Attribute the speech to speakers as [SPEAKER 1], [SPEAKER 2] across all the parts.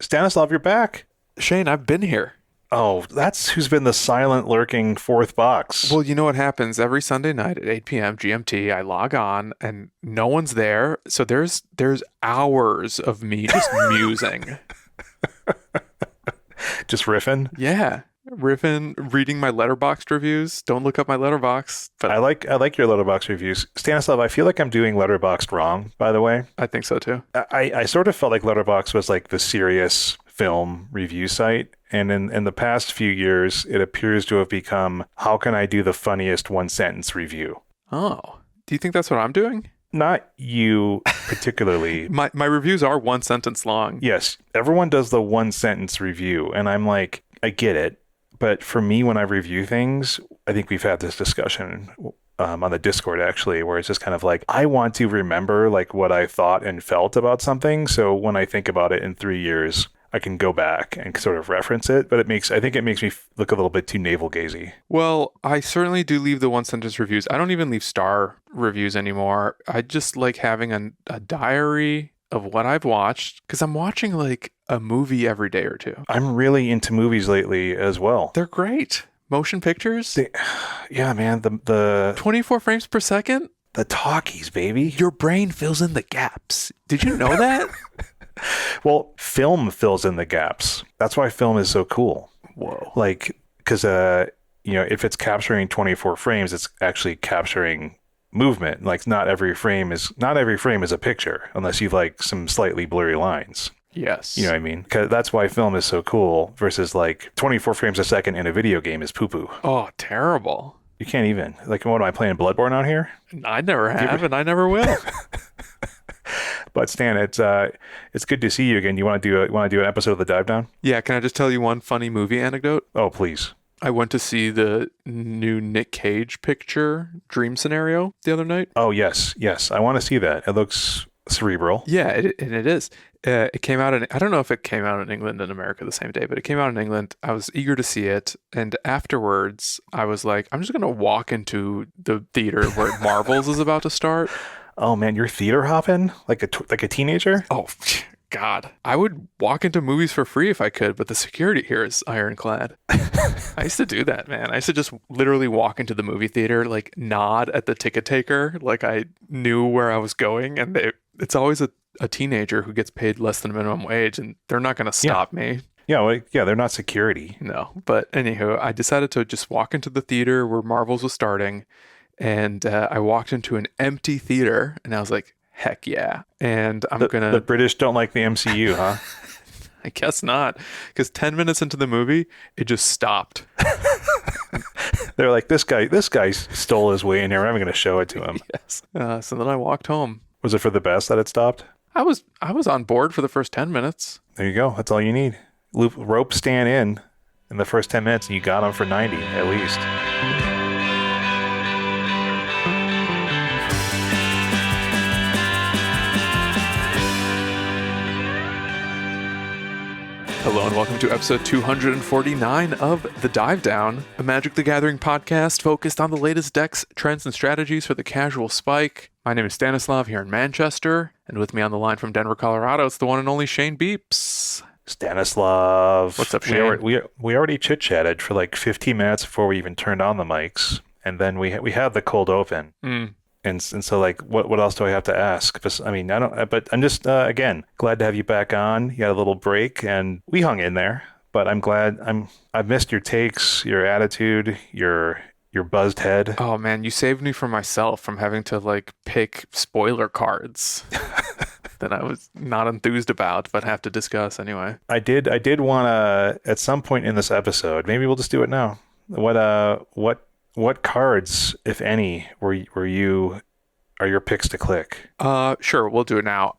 [SPEAKER 1] Stanislav, you're back.
[SPEAKER 2] Shane, I've been here.
[SPEAKER 1] Oh, that's who's been the silent lurking fourth box.
[SPEAKER 2] Well, you know what happens every Sunday night at 8 p.m. GMT. I log on and no one's there. So there's hours of me just musing.
[SPEAKER 1] Just riffing?
[SPEAKER 2] Yeah. Riffing, reading my Letterboxd reviews. Don't look up my Letterboxd. But
[SPEAKER 1] I like your Letterboxd reviews. Stanislav, I feel like I'm doing Letterboxd wrong, by the way.
[SPEAKER 2] I think so too.
[SPEAKER 1] I sort of felt like Letterboxd was like the serious film review site. And in the past few years, it appears to have become, how can I do the funniest one-sentence review?
[SPEAKER 2] Oh. Do you think that's what I'm doing?
[SPEAKER 1] Not you particularly.
[SPEAKER 2] My reviews are one sentence long.
[SPEAKER 1] Yes, everyone does the one-sentence review. And I'm like, I get it. But for me, when I review things, I think we've had this discussion on the Discord, actually, where it's just kind of like, I want to remember like what I thought and felt about something. So when I think about it in 3 years, I can go back and sort of reference it. But I think it makes me look a little bit too navel-gazy.
[SPEAKER 2] Well, I certainly do leave the one-sentence reviews. I don't even leave star reviews anymore. I just like having a diary of what I've watched, because I'm watching like a movie every day or two.
[SPEAKER 1] I'm really into movies lately as well.
[SPEAKER 2] They're great. Motion pictures.
[SPEAKER 1] Yeah, man. The
[SPEAKER 2] 24 frames per second.
[SPEAKER 1] The talkies, baby.
[SPEAKER 2] Your brain fills in the gaps. Did you know that?
[SPEAKER 1] Well, film fills in the gaps. That's why film is so cool.
[SPEAKER 2] Whoa.
[SPEAKER 1] Like, because if it's capturing 24 frames, it's actually capturing movement. Like not every frame is a picture unless you've like some slightly blurry lines.
[SPEAKER 2] Yes.
[SPEAKER 1] You know what I mean? 'Cause that's why film is so cool versus like 24 frames a second in a video game is poo-poo.
[SPEAKER 2] Oh, terrible.
[SPEAKER 1] You can't even. Like, what am I playing, Bloodborne out here?
[SPEAKER 2] I never have, and I never will.
[SPEAKER 1] But Stan, it's good to see you again. You want to do an episode of the Dive Down?
[SPEAKER 2] Yeah, can I just tell you one funny movie anecdote?
[SPEAKER 1] Oh, please.
[SPEAKER 2] I went to see the new Nick Cage picture, Dream Scenario, the other night.
[SPEAKER 1] Oh, yes. I want to see that. It looks cerebral.
[SPEAKER 2] Yeah, and it is. It came out I don't know if it came out in England and America the same day, but it came out in England. I was eager to see it. And afterwards, I was like, I'm just going to walk into the theater where Marvels is about to start.
[SPEAKER 1] Oh, man, you're theater hopping like a teenager?
[SPEAKER 2] Oh, God. I would walk into movies for free if I could, but the security here is ironclad. I used to do that, man. I used to just literally walk into the movie theater, like nod at the ticket taker, like I knew where I was going. And it's always a teenager who gets paid less than minimum wage, and they're not going to stop me.
[SPEAKER 1] Yeah, they're not security.
[SPEAKER 2] No, but anywho, I decided to just walk into the theater where Marvels was starting, and I walked into an empty theater, and I was like, heck yeah. And
[SPEAKER 1] The British don't like the MCU, huh?
[SPEAKER 2] I guess not, because 10 minutes into the movie, it just stopped.
[SPEAKER 1] They're like, this guy stole his way in here. We're not even going to show it to him.
[SPEAKER 2] Yes. So then I walked home.
[SPEAKER 1] Was it for the best that it stopped?
[SPEAKER 2] I was on board for the first 10 minutes.
[SPEAKER 1] There you go. That's all you need. Rope Stan in the first 10 minutes, and you got him for 90 at least.
[SPEAKER 2] Hello and welcome to episode 249 of The Dive Down, a Magic the Gathering podcast focused on the latest decks, trends, and strategies for the casual spike. My name is Stanislav here in Manchester, and with me on the line from Denver, Colorado, it's the one and only Shane Beeps.
[SPEAKER 1] Stanislav.
[SPEAKER 2] What's up, Shane?
[SPEAKER 1] We already chit-chatted for like 15 minutes before we even turned on the mics, and then we had the cold open. And so, like, what else do I have to ask? I mean, but I'm just, again, glad to have you back on. You had a little break, and we hung in there. But I'm glad, I've missed your takes, your attitude, your buzzed head.
[SPEAKER 2] Oh, man, you saved me from myself, from having to, like, pick spoiler cards that I was not enthused about, but have to discuss anyway.
[SPEAKER 1] I did want to, at some point in this episode, maybe we'll just do it now. What cards, if any, are your picks to click?
[SPEAKER 2] Sure, we'll do it now.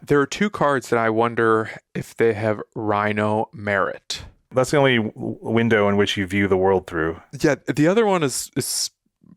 [SPEAKER 2] There are two cards that I wonder if they have Rhino merit.
[SPEAKER 1] That's the only window in which you view the world through.
[SPEAKER 2] Yeah, the other one is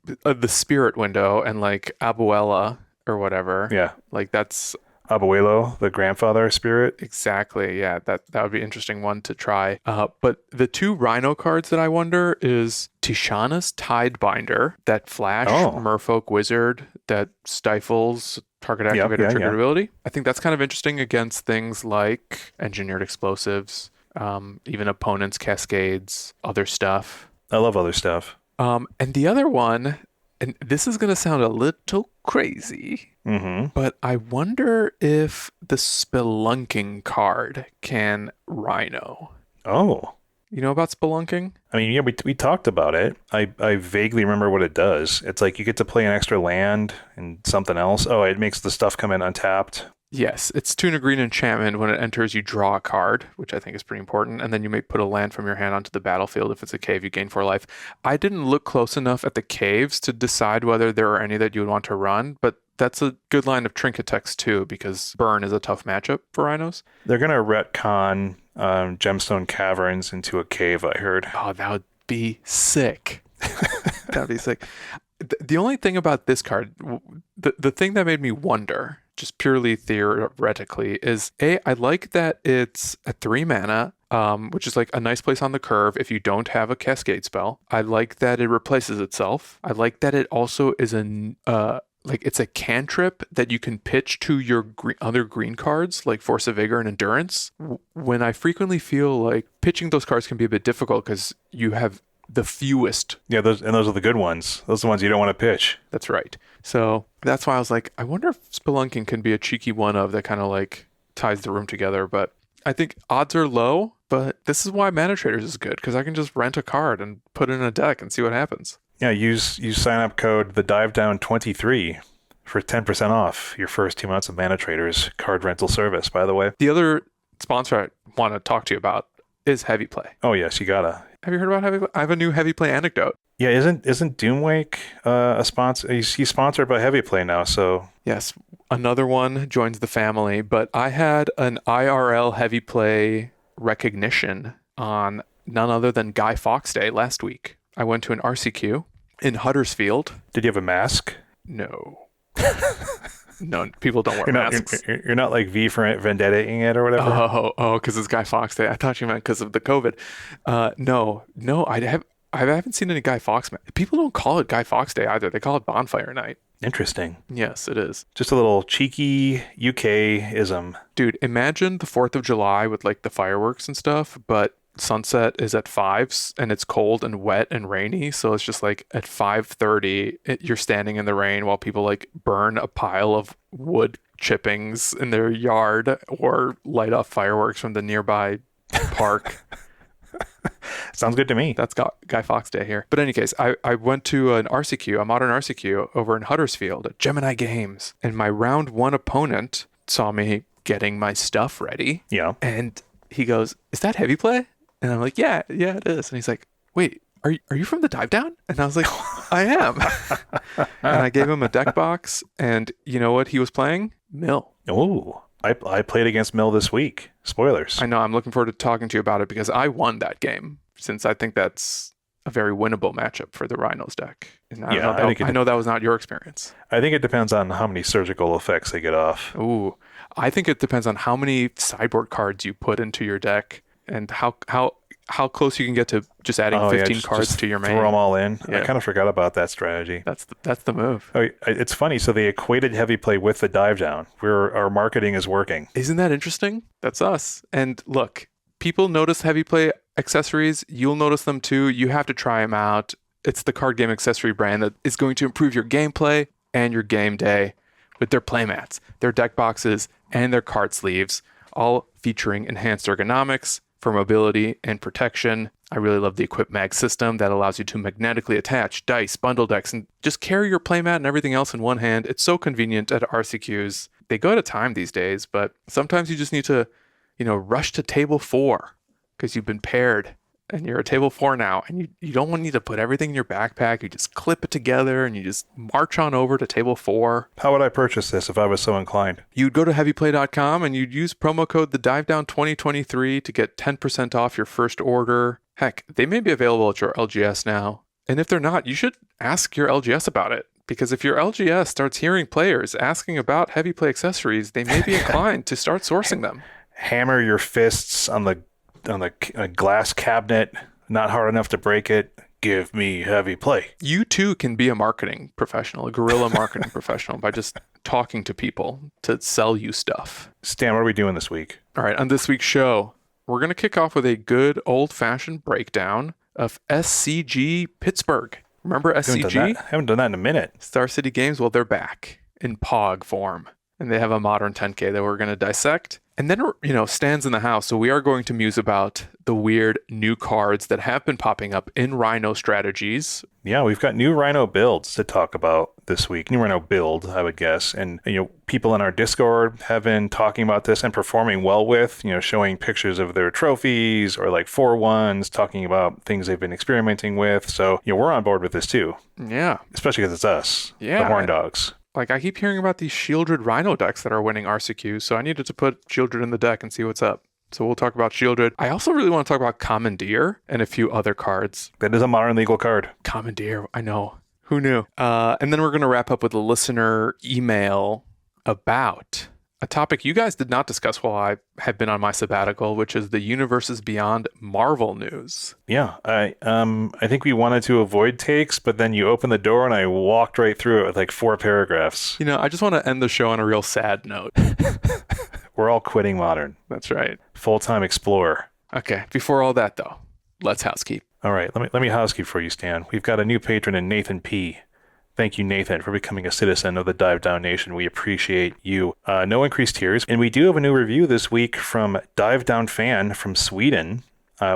[SPEAKER 2] the spirit window and like Abuela or whatever.
[SPEAKER 1] Yeah,
[SPEAKER 2] like that's
[SPEAKER 1] Abuelo, the grandfather spirit.
[SPEAKER 2] Exactly. Yeah, that would be an interesting one to try. But the two Rhino cards that I wonder is Tishana's Tidebinder, that flash Merfolk wizard that stifles target activated triggered ability. I think that's kind of interesting against things like engineered explosives, even opponents' cascades, other stuff.
[SPEAKER 1] I love other stuff.
[SPEAKER 2] And the other one, and this is going to sound a little crazy, but I wonder if the Spelunking card can Rhino.
[SPEAKER 1] Oh.
[SPEAKER 2] You know about Spelunking?
[SPEAKER 1] I mean, yeah, we talked about it. I vaguely remember what it does. It's like you get to play an extra land and something else. Oh, it makes the stuff come in untapped.
[SPEAKER 2] Yes, it's 2 and a green enchantment. When it enters, you draw a card, which I think is pretty important, and then you may put a land from your hand onto the battlefield. If it's a cave, you gain 4 life. I didn't look close enough at the caves to decide whether there are any that you would want to run, but that's a good line of trinket text too, because burn is a tough matchup for Rhinos.
[SPEAKER 1] They're going to retcon Gemstone Caverns into a cave, I heard.
[SPEAKER 2] Oh, that would be sick. That would be sick. The only thing about this card, the thing that made me wonder, just purely theoretically, is I like that it's a 3 mana, which is like a nice place on the curve if you don't have a cascade spell. I like that it replaces itself. I like that it also is it's a cantrip that you can pitch to your other green cards like Force of Vigor and Endurance. When I frequently feel like pitching those cards can be a bit difficult because you have the fewest.
[SPEAKER 1] Yeah, those are the good ones. Those are the ones you don't want to pitch.
[SPEAKER 2] That's right. So that's why I was like, I wonder if Spelunking can be a cheeky one of that kind of like ties the room together. But I think odds are low, but this is why Mana Traders is good, because I can just rent a card and put it in a deck and see what happens.
[SPEAKER 1] Yeah, use sign up code the Dive Down 23 for 10% off your first 2 months of Mana Traders card rental service, by the way.
[SPEAKER 2] The other sponsor I want to talk to you about is Heavy Play.
[SPEAKER 1] Oh yes, you gotta.
[SPEAKER 2] Have you heard about Heavy Play? I have a new Heavy Play anecdote.
[SPEAKER 1] Yeah, isn't Doomwake a sponsor? He's sponsored by Heavy Play now, so
[SPEAKER 2] yes, another one joins the family. But I had an IRL Heavy Play recognition on none other than Guy Fawkes Day last week. I went to an RCQ in Huddersfield.
[SPEAKER 1] Did you have a mask?
[SPEAKER 2] No. No, people don't wear masks.
[SPEAKER 1] You're not like V for Vendetta-ing it or whatever?
[SPEAKER 2] Oh, because it's Guy Fawkes Day. I thought you meant because of the COVID. No, I haven't seen any Guy Fawkes. People don't call it Guy Fawkes Day either. They call it Bonfire Night.
[SPEAKER 1] Interesting.
[SPEAKER 2] Yes, it is.
[SPEAKER 1] Just a little cheeky UK-ism.
[SPEAKER 2] Dude, imagine the 4th of July with like the fireworks and stuff, but sunset is at 5 and it's cold and wet and rainy, so it's just like at 5:30 you're standing in the rain while people like burn a pile of wood chippings in their yard or light off fireworks from the nearby park.
[SPEAKER 1] Sounds good to me.
[SPEAKER 2] That's Guy Fawkes Day here. But in any case, I went to an RCQ, a modern RCQ over in Huddersfield at Gemini Games, and my round 1 opponent saw me getting my stuff ready.
[SPEAKER 1] Yeah.
[SPEAKER 2] And he goes, "Is that Heavy Play?" And I'm like, yeah, it is. And he's like, "Wait, are you from the Dive Down?" And I was like, "I am." And I gave him a deck box, and you know what he was playing? Mill.
[SPEAKER 1] Oh, I played against Mill this week. Spoilers.
[SPEAKER 2] I know. I'm looking forward to talking to you about it because I won that game, since I think that's a very winnable matchup for the Rhinos deck. And I know that was not your experience.
[SPEAKER 1] I think it depends on how many surgical effects they get off.
[SPEAKER 2] Ooh, I think it depends on how many sideboard cards you put into your deck and how close you can get to just adding 15 cards to your main.
[SPEAKER 1] Throw them all in.
[SPEAKER 2] Yeah.
[SPEAKER 1] I kind of forgot about that strategy.
[SPEAKER 2] That's the move.
[SPEAKER 1] Oh, it's funny. So they equated Heavy Play with the Dive Down, where our marketing is working.
[SPEAKER 2] Isn't that interesting? That's us. And look, people notice Heavy Play accessories. You'll notice them too. You have to try them out. It's the card game accessory brand that is going to improve your gameplay and your game day with their playmats, their deck boxes, and their card sleeves, all featuring enhanced ergonomics for mobility and protection. I really love the Equip Mag system that allows you to magnetically attach dice, bundle decks, and just carry your playmat and everything else in one hand. It's so convenient at RCQs. They go at a time these days, but sometimes you just need to, rush to table 4 because you've been paired and you're at table 4 now, and you don't need to put everything in your backpack. You just clip it together and you just march on over to table 4.
[SPEAKER 1] How would I purchase this if I was so inclined?
[SPEAKER 2] You'd go to heavyplay.com and you'd use promo code the Dive Down 2023 to get 10% off your first order. Heck, they may be available at your LGS now. And if they're not, you should ask your LGS about it. Because if your LGS starts hearing players asking about Heavy Play accessories, they may be inclined to start sourcing them.
[SPEAKER 1] Hammer your fists on the glass cabinet, not hard enough to break it. give me heavy play.
[SPEAKER 2] You too can be a marketing professional, a guerrilla marketing professional by just talking to people to sell you stuff.
[SPEAKER 1] Stan, what are we doing this week?
[SPEAKER 2] All right, on this week's show, we're going to kick off with a good old-fashioned breakdown of SCG Pittsburgh. Remember SCG?
[SPEAKER 1] Haven't done that in a minute.
[SPEAKER 2] Star City Games, well, they're back in POG form. And they have a modern 10K that we're going to dissect. And then, Stan's in the house. So we are going to muse about the weird new cards that have been popping up in Rhino strategies.
[SPEAKER 1] Yeah, we've got new Rhino builds to talk about this week. New Rhino build, I would guess. And, people in our Discord have been talking about this and performing well with, showing pictures of their trophies or like 4-1s, talking about things they've been experimenting with. So, we're on board with this too.
[SPEAKER 2] Yeah.
[SPEAKER 1] Especially because it's us,
[SPEAKER 2] the
[SPEAKER 1] Horn Dogs.
[SPEAKER 2] Like, I keep hearing about these Sheoldred Rhino decks that are winning RCQs, so I needed to put Sheoldred in the deck and see what's up. So we'll talk about Sheoldred. I also really want to talk about Commandeer and a few other cards.
[SPEAKER 1] That is a modern legal card.
[SPEAKER 2] Commandeer, I know. Who knew? And then we're going to wrap up with a listener email about a topic you guys did not discuss while I have been on my sabbatical, which is the Universes Beyond Marvel news.
[SPEAKER 1] Yeah, I think we wanted to avoid takes, but then you opened the door and I walked right through it with like 4 paragraphs.
[SPEAKER 2] I just want to end the show on a real sad note.
[SPEAKER 1] We're all quitting Modern.
[SPEAKER 2] That's right.
[SPEAKER 1] Full-time explorer.
[SPEAKER 2] Okay, before all that though, let's housekeep.
[SPEAKER 1] All right, let me housekeep for you, Stan. We've got a new patron in Nathan P. Thank you, Nathan, for becoming a citizen of the Dive Down Nation. We appreciate you. No increased tiers. And we do have a new review this week from Dive Down Fan from Sweden.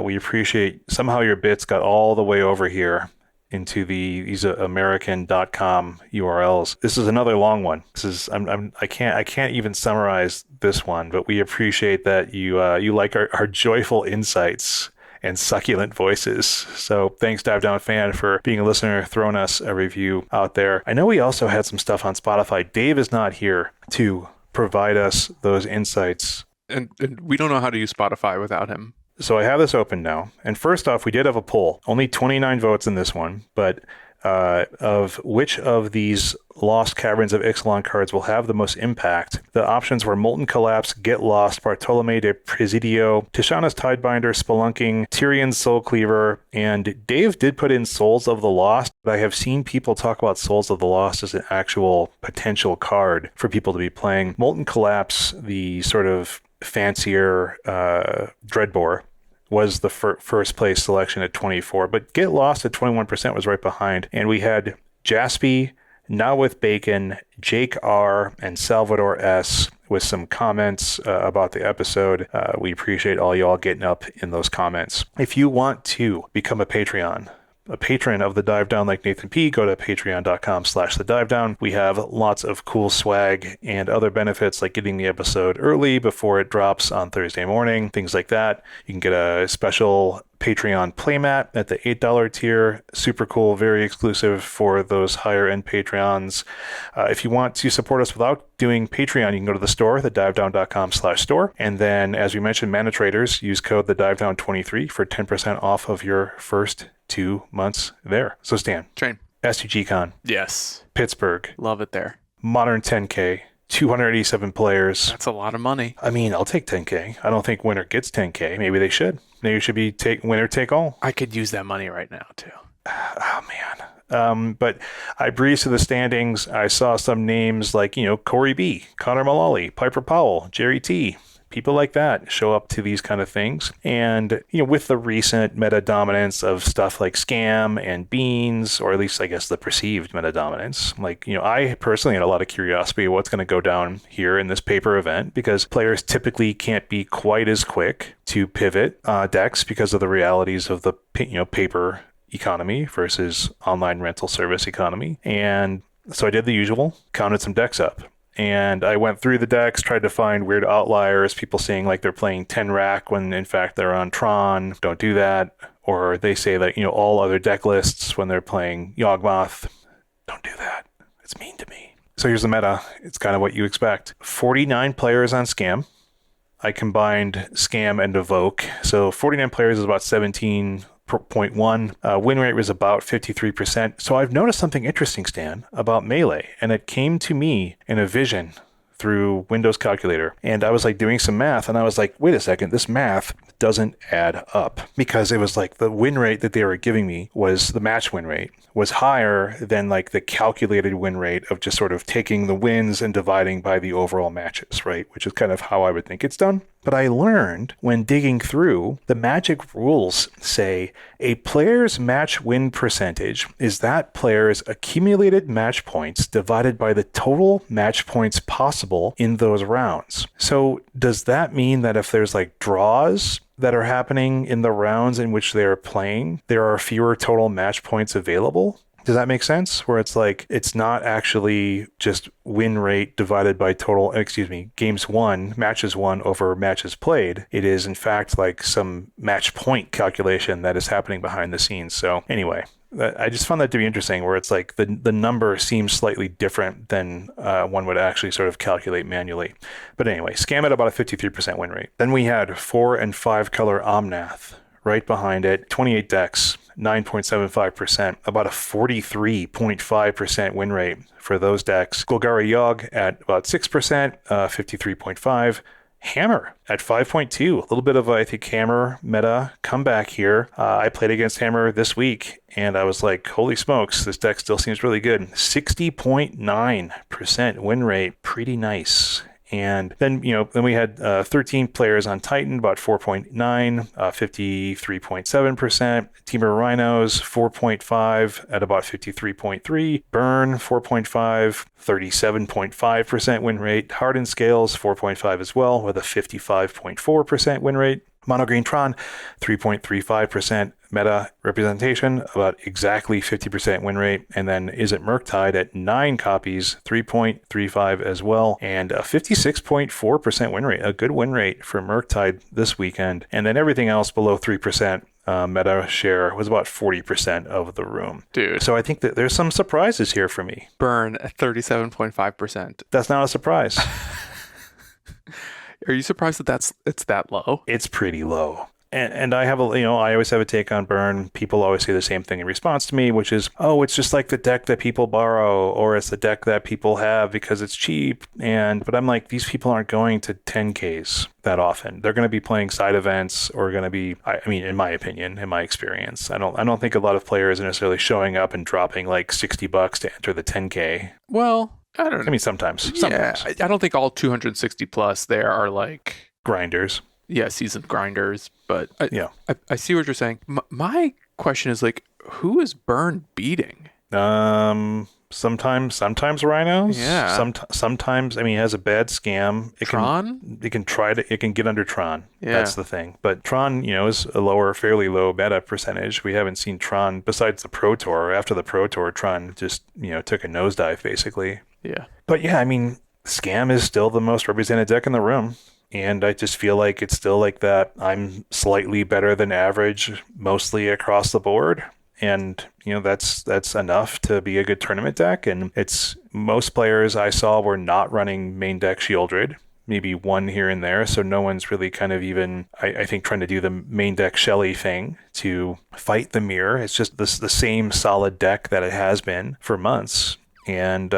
[SPEAKER 1] We appreciate somehow your bits got all the way over here into these American.com URLs. This is another long one. This is I can't even summarize this one, but we appreciate that you like our joyful insights and succulent voices. So thanks, Dive Down Fan, for being a listener, throwing us a review out there. I know we also had some stuff on Spotify. Dave is not here to provide us those insights.
[SPEAKER 2] And we don't know how to use Spotify without him.
[SPEAKER 1] So I have this open now. And first off, we did have a poll. Only 29 votes in this one, but of which of these Lost Caverns of Ixalan cards will have the most impact. The options were Molten Collapse, Get Lost, Bartolome de Presidio, Tishana's Tidebinder, Spelunking, Tyrion's Soul Cleaver, and Dave did put in Souls of the Lost, but I have seen people talk about Souls of the Lost as an actual potential card for people to be playing. Molten Collapse, the sort of fancier Dreadbore, was the first place selection at 24, but Get Lost at 21% was right behind. And we had Jaspy, Now with Bacon, Jake R, and Salvador S with some comments about the episode. We appreciate all y'all getting up in those comments. If you want to become a patron of the Dive Down like Nathan P, go to patreon.com/thedivedown. We have lots of cool swag and other benefits like getting the episode early before it drops on Thursday morning, things like that. You can get a special Patreon playmat at the $8 tier. Super cool, very exclusive for those higher end Patreons. If you want to support us without doing Patreon, you can go to the store, thedivedown.com/store. And then, as we mentioned, Mana Traders, use code thedivedown23 for 10% off of your first 2 months there. So Stan.
[SPEAKER 2] Train.
[SPEAKER 1] SCGCON.
[SPEAKER 2] Yes.
[SPEAKER 1] Pittsburgh.
[SPEAKER 2] Love it there.
[SPEAKER 1] Modern 10K. 287 players.
[SPEAKER 2] That's a lot of money.
[SPEAKER 1] I mean, I'll take 10K. I don't think winner gets 10K. Maybe they should. Maybe it should be winner take all.
[SPEAKER 2] I could use that money right now too.
[SPEAKER 1] Oh man. But I breezed through the standings. I saw some names like, Corey B, Connor Mullally, Piper Powell, Jerry T, people like that show up to these kind of things. And, with the recent meta dominance of stuff like Scam and Beans, or at least I guess the perceived meta dominance, I personally had a lot of curiosity of what's going to go down here in this paper event, because players typically can't be quite as quick to pivot decks because of the realities of the, paper economy versus online rental service economy. And so I did the usual, counted some decks up. And I went through the decks, tried to find weird outliers, people saying like they're playing 10 rack when in fact they're on Tron. Don't do that. Or they say that, all other deck lists when they're playing Yawgmoth. Don't do that. It's mean to me. So here's the meta. It's kind of what you expect. 49 players on Scam. I combined Scam and Evoke. So 49 players is about 17.1. Win rate was about 53%. So I've noticed something interesting, Stan, about Melee, and it came to me in a vision through Windows Calculator, and I was like doing some math, and I was like, wait a second, this math doesn't add up, because it was like the win rate that they were giving me was the match win rate was higher than like the calculated win rate of just sort of taking the wins and dividing by the overall matches, right? Which is kind of how I would think it's done. But I learned when digging through, the Magic rules say a player's match win percentage is that player's accumulated match points divided by the total match points possible in those rounds. So does that mean that if there's like draws that are happening in the rounds in which they are playing, there are fewer total match points available? Does that make sense? Where it's like, it's not actually just win rate divided by total, games won, matches won over matches played. It is in fact like some match point calculation that is happening behind the scenes. So anyway, I just found that to be interesting, where it's like the number seems slightly different than one would actually sort of calculate manually. But anyway, Scam at about a 53% win rate. Then we had 4 and 5 color Omnath right behind it, 28 decks, 9.75%, about a 43.5% win rate for those decks. Golgari Yogg at about 6%, 53.5%. Hammer at 5.2, a little bit of, I think, Hammer meta comeback here. I played against Hammer this week, and I was like, holy smokes, this deck still seems really good. 60.9% win rate, pretty nice. And then, then we had 13 players on Titan, about 4.9, 53.7%. Team of Rhinos, 4.5 at about 53.3. Burn, 4.5, 37.5% win rate. Hardened Scales, 4.5 as well, with a 55.4% win rate. Mono Green Tron, 3.35% meta representation, about exactly 50% win rate. And then Is It Murktide at 9 copies, 3.35 as well, and a 56.4% win rate. A good win rate for Murktide this weekend. And then everything else below 3%. Meta share was about 40% of the room.
[SPEAKER 2] Dude.
[SPEAKER 1] So I think that there's some surprises here for me.
[SPEAKER 2] Burn at 37.5%.
[SPEAKER 1] That's not a surprise.
[SPEAKER 2] Are you surprised that it's that low?
[SPEAKER 1] It's pretty low. And I have I always have a take on Burn. People always say the same thing in response to me, which is, oh, it's just like the deck that people borrow, or it's the deck that people have because it's cheap. But I'm like, these people aren't going to 10Ks that often. They're going to be playing side events, or going to be, in my opinion, in my experience, I don't think a lot of players are necessarily showing up and dropping like $60 to enter the 10K.
[SPEAKER 2] Well, I don't know.
[SPEAKER 1] I mean, sometimes.
[SPEAKER 2] Yeah, I don't think all 260 plus there are like
[SPEAKER 1] grinders.
[SPEAKER 2] Yeah, seasoned grinders. But I see what you're saying. My question is like, who is Burn beating?
[SPEAKER 1] Sometimes Rhinos.
[SPEAKER 2] Yeah.
[SPEAKER 1] Sometimes, he has a bad scam.
[SPEAKER 2] Tron?
[SPEAKER 1] It can get under Tron.
[SPEAKER 2] Yeah.
[SPEAKER 1] That's the thing. But Tron, is a fairly low meta percentage. We haven't seen Tron besides the Pro Tour. After the Pro Tour, Tron just, took a nosedive basically.
[SPEAKER 2] Yeah.
[SPEAKER 1] But yeah, Scam is still the most represented deck in the room. And I just feel like it's still like that. I'm slightly better than average, mostly across the board. And, that's enough to be a good tournament deck. And it's most players I saw were not running main deck Sheoldred, maybe one here and there. So no one's really kind of even, I think, trying to do the main deck Shelly thing to fight the mirror. It's just the same solid deck that it has been for months. And,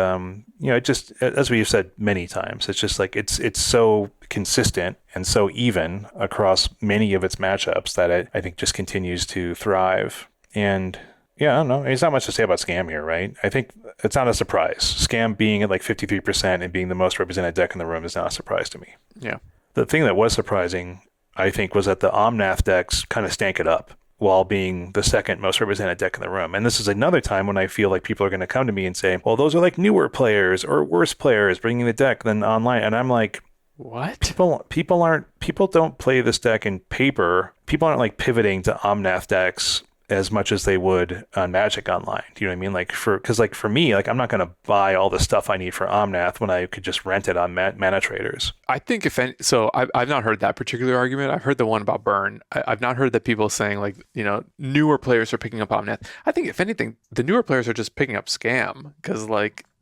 [SPEAKER 1] it just, as we've said many times, it's just like it's so consistent and so even across many of its matchups that it, I think, just continues to thrive. And yeah, I don't know. There's not much to say about Scam here, right? I think it's not a surprise. Scam being at like 53% and being the most represented deck in the room is not a surprise to me.
[SPEAKER 2] Yeah.
[SPEAKER 1] The thing that was surprising, I think, was that the Omnath decks kind of stank it up while being the second most represented deck in the room. And this is another time when I feel like people are going to come to me and say, well, those are like newer players or worse players bringing the deck than online. And I'm like,
[SPEAKER 2] what?
[SPEAKER 1] People don't play this deck in paper. People aren't like pivoting to Omnath decks as much as they would on Magic Online. Do you know what I mean? Because for me, I'm not going to buy all the stuff I need for Omnath when I could just rent it on Mana Traders.
[SPEAKER 2] I think I've not heard that particular argument. I've heard the one about Burn. I've not heard that people saying newer players are picking up Omnath. I think if anything, the newer players are just picking up Scam because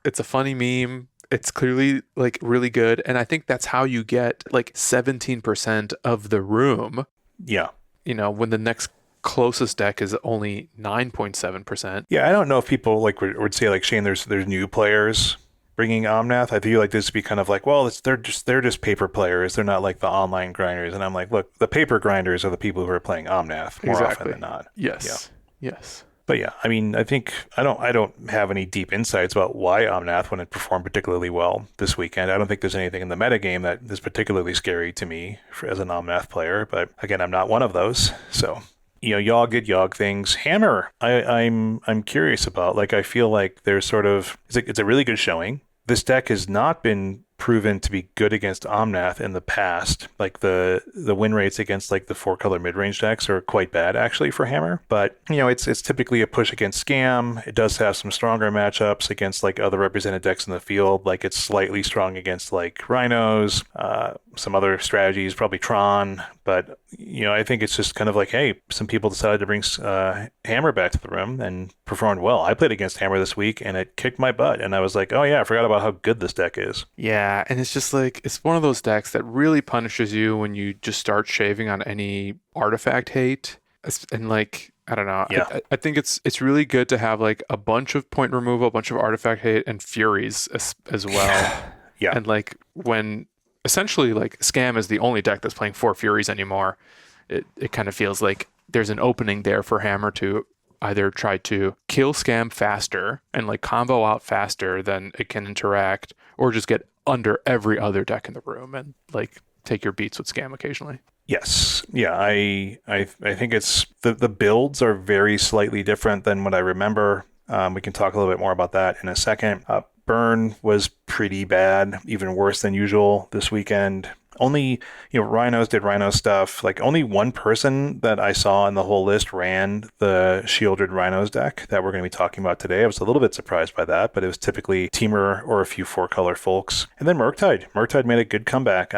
[SPEAKER 2] it's a funny meme. It's clearly really good. And I think that's how you get 17% of the room.
[SPEAKER 1] Yeah.
[SPEAKER 2] When the next closest deck is only 9.7%.
[SPEAKER 1] Yeah, I don't know if people would say Shane, there's new players bringing Omnath. I feel like this would be kind of like, well, they're just paper players. They're not like the online grinders. And I'm like, look, the paper grinders are the people who are playing Omnath more often than not.
[SPEAKER 2] Yes. Yes.
[SPEAKER 1] But yeah, I mean, I think I don't have any deep insights about why Omnath wouldn't perform particularly well this weekend. I don't think there's anything in the metagame that is particularly scary to me as an Omnath player. But again, I'm not one of those. So, Yogg did Yogg things. Hammer, I'm curious about. Like, I feel like there's sort of it's a really good showing. This deck has not been proven to be good against Omnath in the past. Like the win rates against like the 4-color mid-range decks are quite bad actually for Hammer. But it's typically a push against Scam. It does have some stronger matchups against like other represented decks in the field. Like it's slightly strong against like Rhinos, some other strategies, probably Tron. But I think it's just kind of like, hey, some people decided to bring Hammer back to the room and performed well. I played against Hammer this week and it kicked my butt. And I was like, oh yeah, I forgot about how good this deck is.
[SPEAKER 2] Yeah, and it's just like, it's one of those decks that really punishes you when you just start shaving on any artifact hate. And like, I don't know.
[SPEAKER 1] Yeah.
[SPEAKER 2] I think it's really good to have like a bunch of point removal, a bunch of artifact hate, and Furies as well.
[SPEAKER 1] Yeah.
[SPEAKER 2] And like when essentially like Scam is the only deck that's playing 4 Furies anymore, it kind of feels like there's an opening there for Hammer to either try to kill Scam faster and like combo out faster than it can interact, or just get under every other deck in the room and like take your beats with Scam occasionally.
[SPEAKER 1] Yes. Yeah, I think it's the builds are very slightly different than what I remember. We can talk a little bit more about that in a second. Burn was pretty bad, even worse than usual this weekend. Only, Rhinos did Rhino stuff. Like only one person that I saw in the whole list ran the Sheoldred Rhinos deck that we're going to be talking about today. I was a little bit surprised by that, but it was typically Teamer or a few 4-color folks. And then Murktide. Murktide made a good comeback.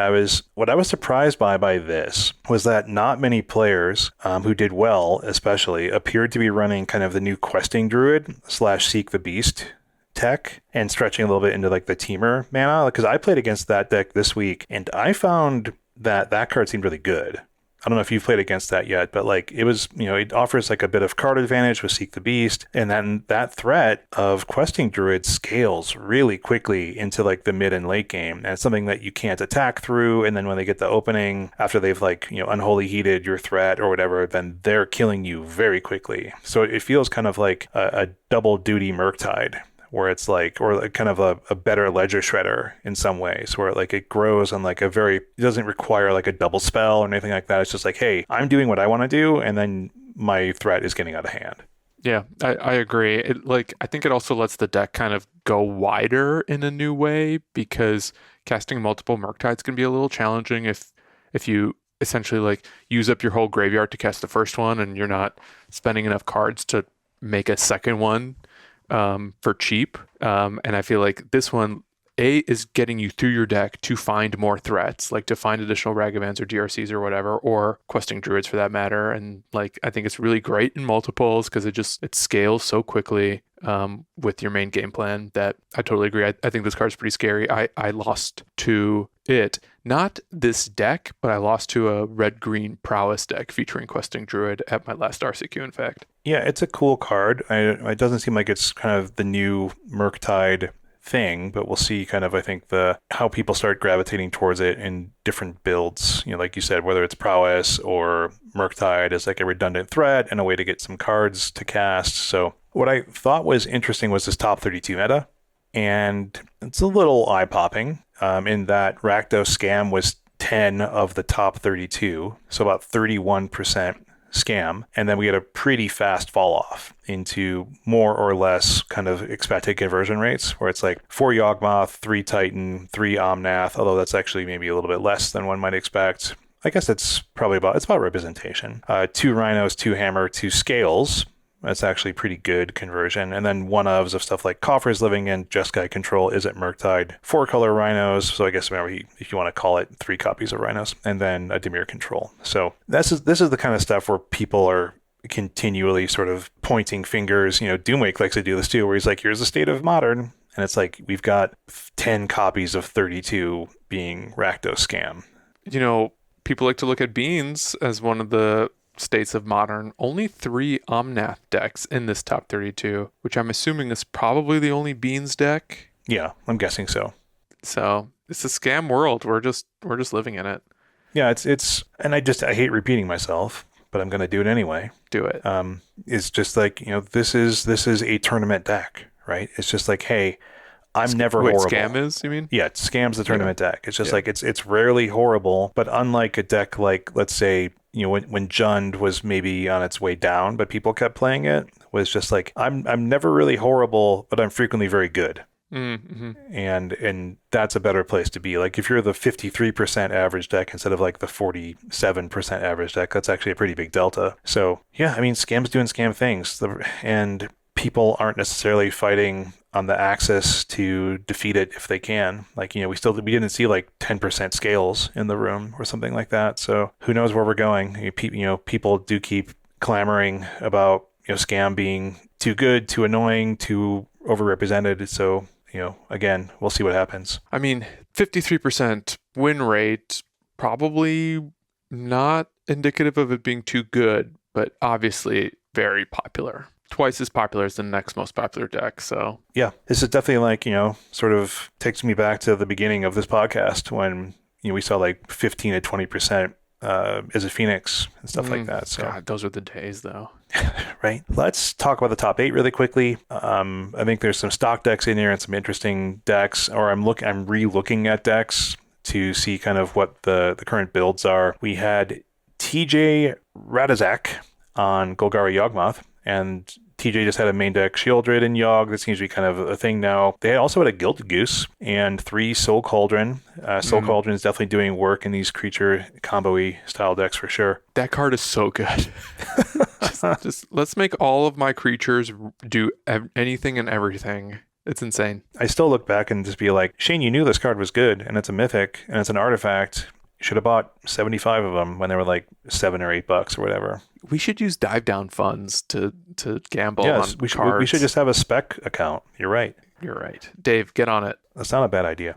[SPEAKER 1] What I was surprised by this was that not many players who did well, especially, appeared to be running kind of the new questing druid / seek the beast tech and stretching a little bit into like the Teamer mana, because I played against that deck this week and I found that card seemed really good. I don't know if you've played against that yet, but like it was, it offers like a bit of card advantage with Seek the Beast, and then that threat of questing druid scales really quickly into like the mid and late game, and it's something that you can't attack through, and then when they get the opening after they've like unholy heated your threat or whatever, then they're killing you very quickly. So it feels kind of like a double duty Murktide, where it's like, or kind of a better ledger shredder in some ways, where like it grows on like it doesn't require like a double spell or anything like that. It's just like, hey, I'm doing what I want to do, and then my threat is getting out of hand.
[SPEAKER 2] Yeah, I agree. I think it also lets the deck kind of go wider in a new way, because casting multiple Murktides can be a little challenging if you essentially like use up your whole graveyard to cast the first one and you're not spending enough cards to make a second one for cheap. And I feel like this one, is getting you through your deck to find more threats, like to find additional Ragavans or DRCs or whatever, or questing druids for that matter. And like, I think it's really great in multiples because it scales so quickly with your main game plan that I totally agree. I think this card's pretty scary. I lost to it, not this deck, but I lost to a red-green prowess deck featuring questing druid at my last RCQ, in fact.
[SPEAKER 1] Yeah, it's a cool card. It doesn't seem like it's kind of the new Murktide thing, but we'll see kind of, I think, how people start gravitating towards it in different builds. Like you said, whether it's prowess or Murktide as like a redundant threat and a way to get some cards to cast. So what I thought was interesting was this top 32 meta, and it's a little eye-popping in that Rakdos Scam was 10 of the top 32, so about 31% Scam, and then we had a pretty fast fall off into more or less kind of expected conversion rates, where it's like 4 Yawgmoth, 3 Titan, 3 Omnath, although that's actually maybe a little bit less than one might expect. I guess it's about representation. 2 Rhinos, 2 Hammer, 2 Scales. That's actually pretty good conversion. And then one ofs of stuff like Coffers Living and Jeskai Control is at Murktide. 4-color Rhinos, so I guess if you want to call it 3 copies of Rhinos, and then a Dimir Control. So this is the kind of stuff where people are continually sort of pointing fingers. Doomwake likes to do this too, where he's like, here's the state of Modern. And it's like, we've got 10 copies of 32 being Rakdos Scam.
[SPEAKER 2] People like to look at Beans as one of the states of Modern. Only 3 Omnath decks in this top 32, which I'm assuming is probably the only Beans deck.
[SPEAKER 1] Yeah, I'm guessing so.
[SPEAKER 2] So it's a scam world. We're just living in it.
[SPEAKER 1] Yeah, and I hate repeating myself, but I'm going to do it anyway.
[SPEAKER 2] Do it.
[SPEAKER 1] It's just like, this is a tournament deck, right? It's just like, hey, I'm never
[SPEAKER 2] Wait,
[SPEAKER 1] horrible.
[SPEAKER 2] scam is, you mean?
[SPEAKER 1] Yeah, Scam's the tournament deck. It's just like it's rarely horrible, but unlike a deck like, let's say, when Jund was maybe on its way down, but people kept playing it, was just like I'm never really horrible, but I'm frequently very good.
[SPEAKER 2] Mm-hmm.
[SPEAKER 1] And that's a better place to be. Like if you're the 53% average deck instead of like the 47% average deck, that's actually a pretty big delta. So yeah, I mean, Scam's doing Scam things, and people aren't necessarily fighting on the axis to defeat it if they can. Like, we didn't see like 10% scales in the room or something like that. So who knows where we're going? People do keep clamoring about, Scam being too good, too annoying, too overrepresented. So, again, we'll see what happens.
[SPEAKER 2] I mean, 53% win rate, probably not indicative of it being too good, but obviously very popular. Twice as popular as the next most popular deck. So
[SPEAKER 1] yeah, this is definitely like, sort of takes me back to the beginning of this podcast when, we saw like 15 to 20% as a Phoenix and stuff like that. So
[SPEAKER 2] God, those are the days though.
[SPEAKER 1] Right. Let's talk about the top 8 really quickly. I think there's some stock decks in here and some interesting decks, or I'm re-looking at decks to see kind of what the current builds are. We had TJ Radazak on Golgari Yawgmoth, and TJ just had a main deck Sheoldred and Yogg. That seems to be kind of a thing now. They also had a Gilded Goose and 3 Soul Cauldron. Soul Cauldron is definitely doing work in these creature combo-y style decks for sure.
[SPEAKER 2] That card is so good. just let's make all of my creatures do anything and everything. It's insane.
[SPEAKER 1] I still look back and just be like, Shane, you knew this card was good, and it's a mythic, and it's an artifact. You should have bought 75 of them when they were like $7 or $8 or whatever.
[SPEAKER 2] We should use dive down funds to gamble
[SPEAKER 1] yes,
[SPEAKER 2] on
[SPEAKER 1] we
[SPEAKER 2] cards.
[SPEAKER 1] should just have a spec account. You're right.
[SPEAKER 2] You're right. Dave, get on it.
[SPEAKER 1] That's not a bad idea.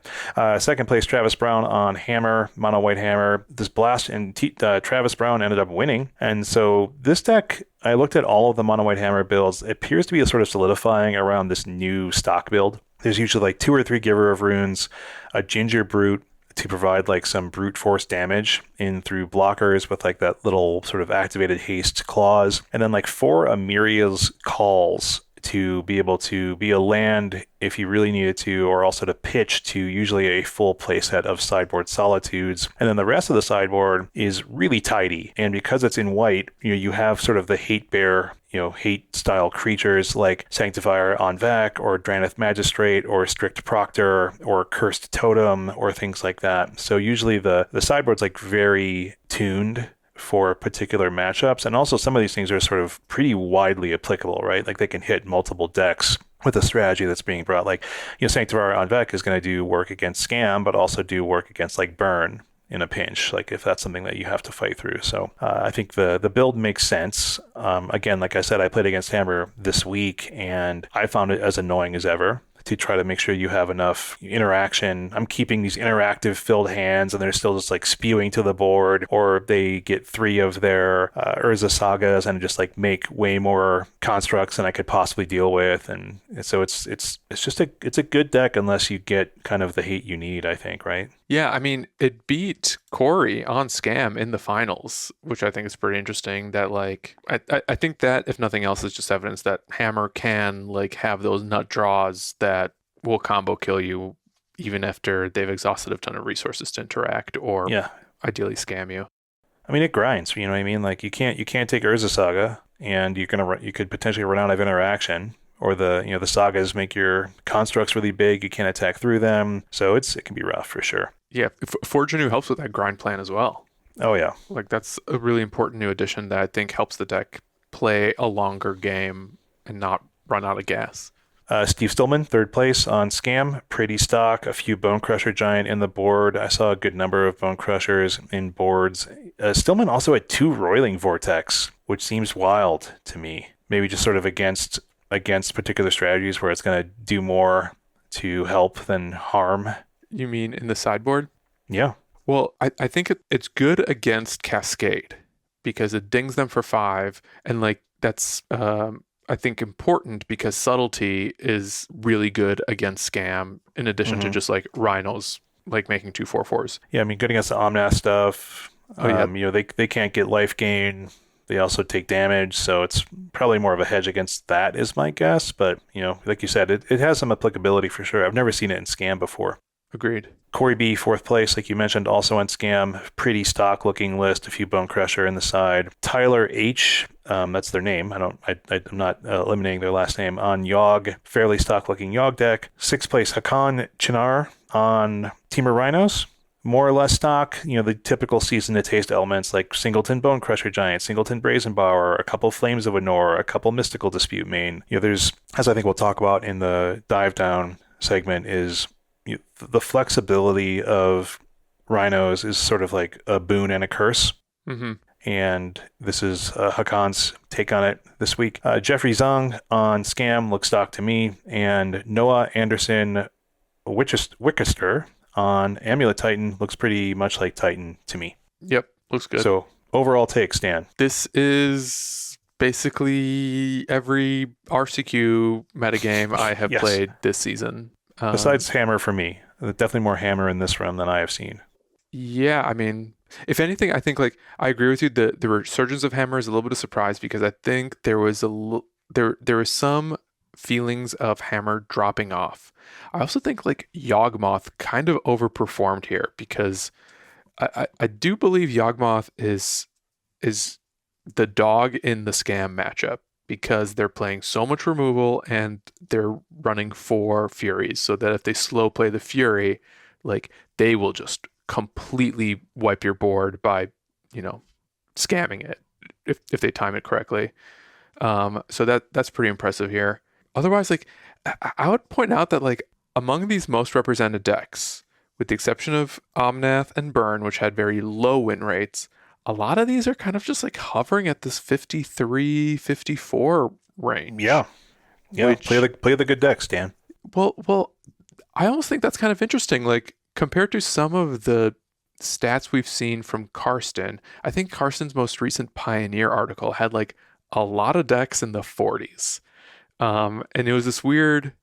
[SPEAKER 1] Second place, Travis Brown on Hammer, Mono White Hammer. This blast, and Travis Brown ended up winning. And so this deck, I looked at all of the Mono White Hammer builds. It appears to be sort of solidifying around this new stock build. There's usually like 2 or 3 Giver of Runes, a Ginger Brute to provide like some brute force damage in through blockers with like that little sort of activated haste clause, and then like 4 Amiria's Calls to be able to be a land if you really needed to, or also to pitch to usually a full playset of sideboard Solitudes. And then the rest of the sideboard is really tidy. And because it's in white, you have sort of the hate bear, hate style creatures like Sanctifier on Vac or Draneth Magistrate or Strict Proctor or Cursed Totem or things like that. So usually the sideboard's like very tuned for particular matchups, and also some of these things are sort of pretty widely applicable, right? Like they can hit multiple decks with a strategy that's being brought. Like, Sanctifier on Vec is going to do work against Scam, but also do work against like Burn in a pinch, like if that's something that you have to fight through. So I think the build makes sense. Again, like I said, I played against Hammer this week, and I found it as annoying as ever to try to make sure you have enough interaction. I'm keeping these interactive filled hands, and they're still just like spewing to the board, or they get 3 of their Urza Sagas and just like make way more constructs than I could possibly deal with. And so it's just a good deck unless you get kind of the hate you need, I think, right?
[SPEAKER 2] Yeah, I mean, it beat Corey on Scam in the finals, which I think is pretty interesting. That like, I think that if nothing else is just evidence that Hammer can like have those nut draws that will combo kill you even after they've exhausted a ton of resources to interact or ideally scam you.
[SPEAKER 1] I mean, it grinds. You know what I mean? Like you can't take Urza Saga, and you could potentially run out of interaction. Or the sagas make your constructs really big. You can't attack through them, so it can be rough for sure.
[SPEAKER 2] Yeah, Forge Anew helps with that grind plan as well.
[SPEAKER 1] Oh yeah,
[SPEAKER 2] like that's a really important new addition that I think helps the deck play a longer game and not run out of gas.
[SPEAKER 1] Steve Stillman, 3rd place on Scam. Pretty stock. A few Bone Crusher Giant in the board. I saw a good number of Bone Crushers in boards. Stillman also had 2 Roiling Vortex, which seems wild to me. Maybe just sort of against particular strategies where it's going to do more to help than harm.
[SPEAKER 2] You mean in the sideboard?
[SPEAKER 1] Yeah.
[SPEAKER 2] Well, I think it's good against Cascade because it dings them for 5, and like that's I think, important because Subtlety is really good against Scam, in addition to just like Rhinos, like making 2/4/4s.
[SPEAKER 1] Yeah, I mean, good against the Omnath stuff.
[SPEAKER 2] Oh, yeah.
[SPEAKER 1] They can't get life gain. They also take damage, so it's probably more of a hedge against that, is my guess. But, like you said, it has some applicability for sure. I've never seen it in Scam before.
[SPEAKER 2] Agreed.
[SPEAKER 1] Corey B, 4th place, like you mentioned, also on Scam. Pretty stock-looking list, a few Bone Crusher in the side. Tyler H, that's their name. I'm not eliminating their last name. On Yogg, fairly stock-looking Yogg deck. 6th place, Hakan Chinar on Teamer Rhinos. More or less stock, the typical season to taste elements like Singleton Bone Crusher Giant, Singleton Brazenbower, a couple Flames of Anor, a couple Mystical Dispute main. There's, as I think we'll talk about in the dive down segment, is the flexibility of Rhinos is sort of like a boon and a curse.
[SPEAKER 2] Mm-hmm.
[SPEAKER 1] And this is Hakan's take on it this week. Jeffrey Zung on Scam looks stock to me, and Noah Anderson Wickester on Amulet Titan looks pretty much like Titan to me.
[SPEAKER 2] Yep, looks good.
[SPEAKER 1] So overall take, Stan.
[SPEAKER 2] This is basically every RCQ metagame I have played this season.
[SPEAKER 1] Besides Hammer for me. Definitely more Hammer in this run than I have seen.
[SPEAKER 2] Yeah, I mean, if anything, I think I agree with you. The resurgence of Hammer is a little bit of surprise because I think there was there was some feelings of Hammer dropping off. I also think Yawgmoth kind of overperformed here because I do believe Yawgmoth is the dog in the Scam matchup because they're playing so much removal and they're running 4 Furies, so that if they slow play the Fury, they will just completely wipe your board by, scamming it if they time it correctly. So that's pretty impressive here. Otherwise, I would point out that among these most represented decks, with the exception of Omnath and Burn, which had very low win rates, a lot of these are kind of just hovering at this 53, 54 range.
[SPEAKER 1] Yeah. Play the good decks, Dan.
[SPEAKER 2] Well, I almost think that's kind of interesting. Compared to some of the stats we've seen from Karsten, I think Karsten's most recent Pioneer article had a lot of decks in the 40s. And it was this weird,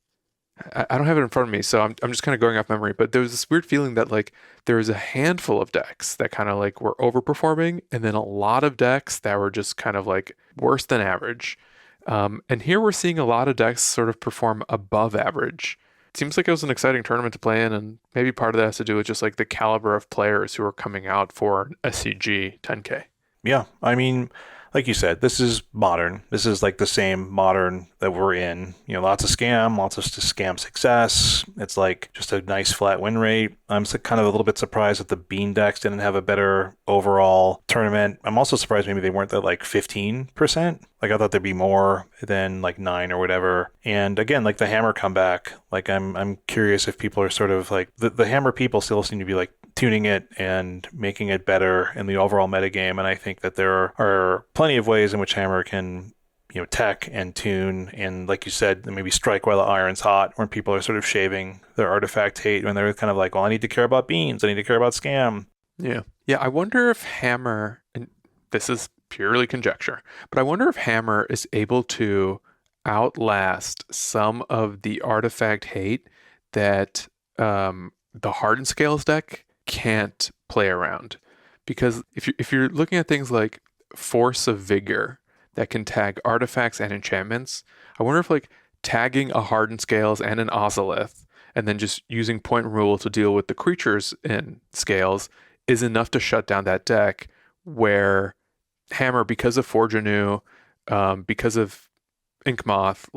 [SPEAKER 2] I don't have it in front of me, so I'm just kind of going off memory, but there was this weird feeling that there was a handful of decks that kind of were overperforming, and then a lot of decks that were just kind of worse than average. And here we're seeing a lot of decks sort of perform above average. It seems like it was an exciting tournament to play in, and maybe part of that has to do with just the caliber of players who are coming out for SCG 10K.
[SPEAKER 1] Yeah, I mean, like you said, this is modern. This is the same modern that we're in. Lots of scam, lots of scam success. It's just a nice flat win rate. I'm kind of a little bit surprised that the Bean decks didn't have a better overall tournament. I'm also surprised maybe they weren't at 15%. I thought there'd be more than 9 or whatever. And again, the Hammer comeback, I'm curious if people are sort of the Hammer people still seem to be tuning it and making it better in the overall metagame. And I think that there are plenty of ways in which Hammer can, tech and tune and, like you said, maybe strike while the iron's hot, when people are sort of shaving their artifact hate, when they're kind of well, I need to care about beans, I need to care about scam.
[SPEAKER 2] Yeah. I wonder if Hammer, and this is purely conjecture, but I wonder if Hammer is able to outlast some of the artifact hate that the Hardened Scales deck can't play around. Because if you're looking at things like Force of Vigor that can tag artifacts and enchantments, I wonder if tagging a Hardened Scales and an Ozolith and then just using point rule to deal with the creatures in Scales is enough to shut down that deck, where Hammer, because of Forge Anew, because of Inkmoth,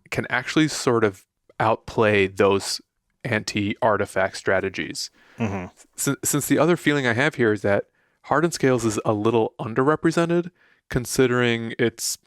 [SPEAKER 2] can actually sort of outplay those anti-artifact strategies.
[SPEAKER 1] Mm-hmm.
[SPEAKER 2] Since the other feeling I have here is that Hardened Scales is a little underrepresented, considering it's,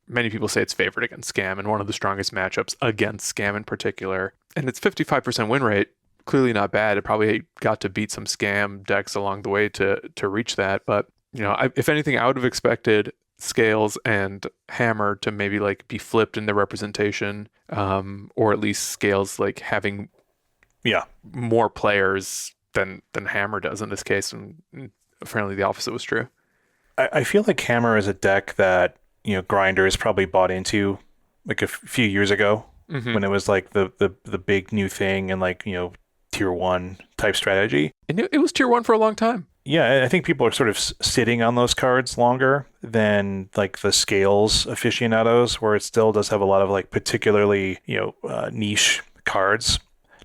[SPEAKER 2] many people say it's favored against Scam and one of the strongest matchups against Scam in particular. And its 55% win rate, clearly not bad. It probably got to beat some Scam decks along the way to reach that. But, if anything, I would have expected Scales and Hammer to maybe be flipped in their representation, or at least Scales having more players than Hammer does in this case, and apparently the opposite was true.
[SPEAKER 1] I feel like Hammer is a deck that grinders probably bought into like a few years ago
[SPEAKER 2] Hmm.
[SPEAKER 1] when it was like the big new thing and like, tier one type strategy.
[SPEAKER 2] And it was tier 1 for a long time.
[SPEAKER 1] Yeah, I think people are sort of sitting on those cards longer than like the scales aficionados, where it still does have a lot of like particularly, niche cards.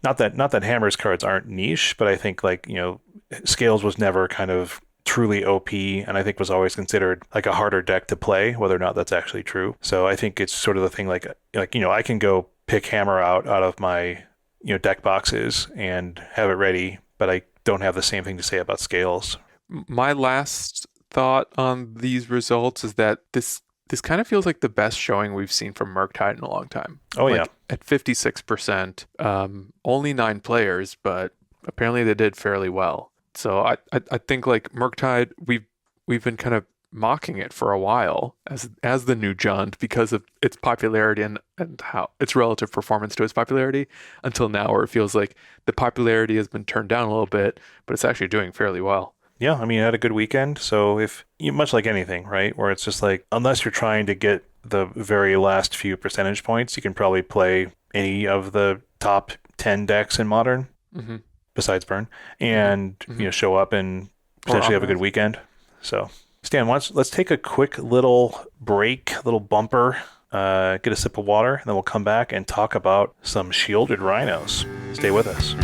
[SPEAKER 1] Not that Hammer's cards aren't niche, but I think like, Scales was never kind of truly OP, and I think was always considered like a harder deck to play, whether or not that's actually true. So I think it's sort of the thing like I can go pick Hammer out of my deck boxes and have it ready, but I don't have the same thing to say about Scales.
[SPEAKER 2] My last thought on these results is that this kind of feels like the best showing we've seen from Murktide in a long time.
[SPEAKER 1] Oh
[SPEAKER 2] like,
[SPEAKER 1] yeah.
[SPEAKER 2] At 56%, only 9 players, but apparently they did fairly well. So I think like Murktide, we've been kind of mocking it for a while as the new Jund because of its popularity and how its relative performance to its popularity, until now where it feels like the popularity has been turned down a little bit, but it's actually doing fairly well.
[SPEAKER 1] Yeah, I mean, it had a good weekend. So if much like anything, right, where it's just like, unless you're trying to get the very last few percentage points, you can probably play any of the top 10 decks in Modern,
[SPEAKER 2] Hmm.
[SPEAKER 1] besides Burn, and
[SPEAKER 2] Mhm.
[SPEAKER 1] show up and potentially have a good
[SPEAKER 2] Offense.
[SPEAKER 1] weekend. So Stan, let's take a quick little break, little bumper, get a sip of water, and then we'll come back and talk about some Sheoldred Rhinos. Stay with us.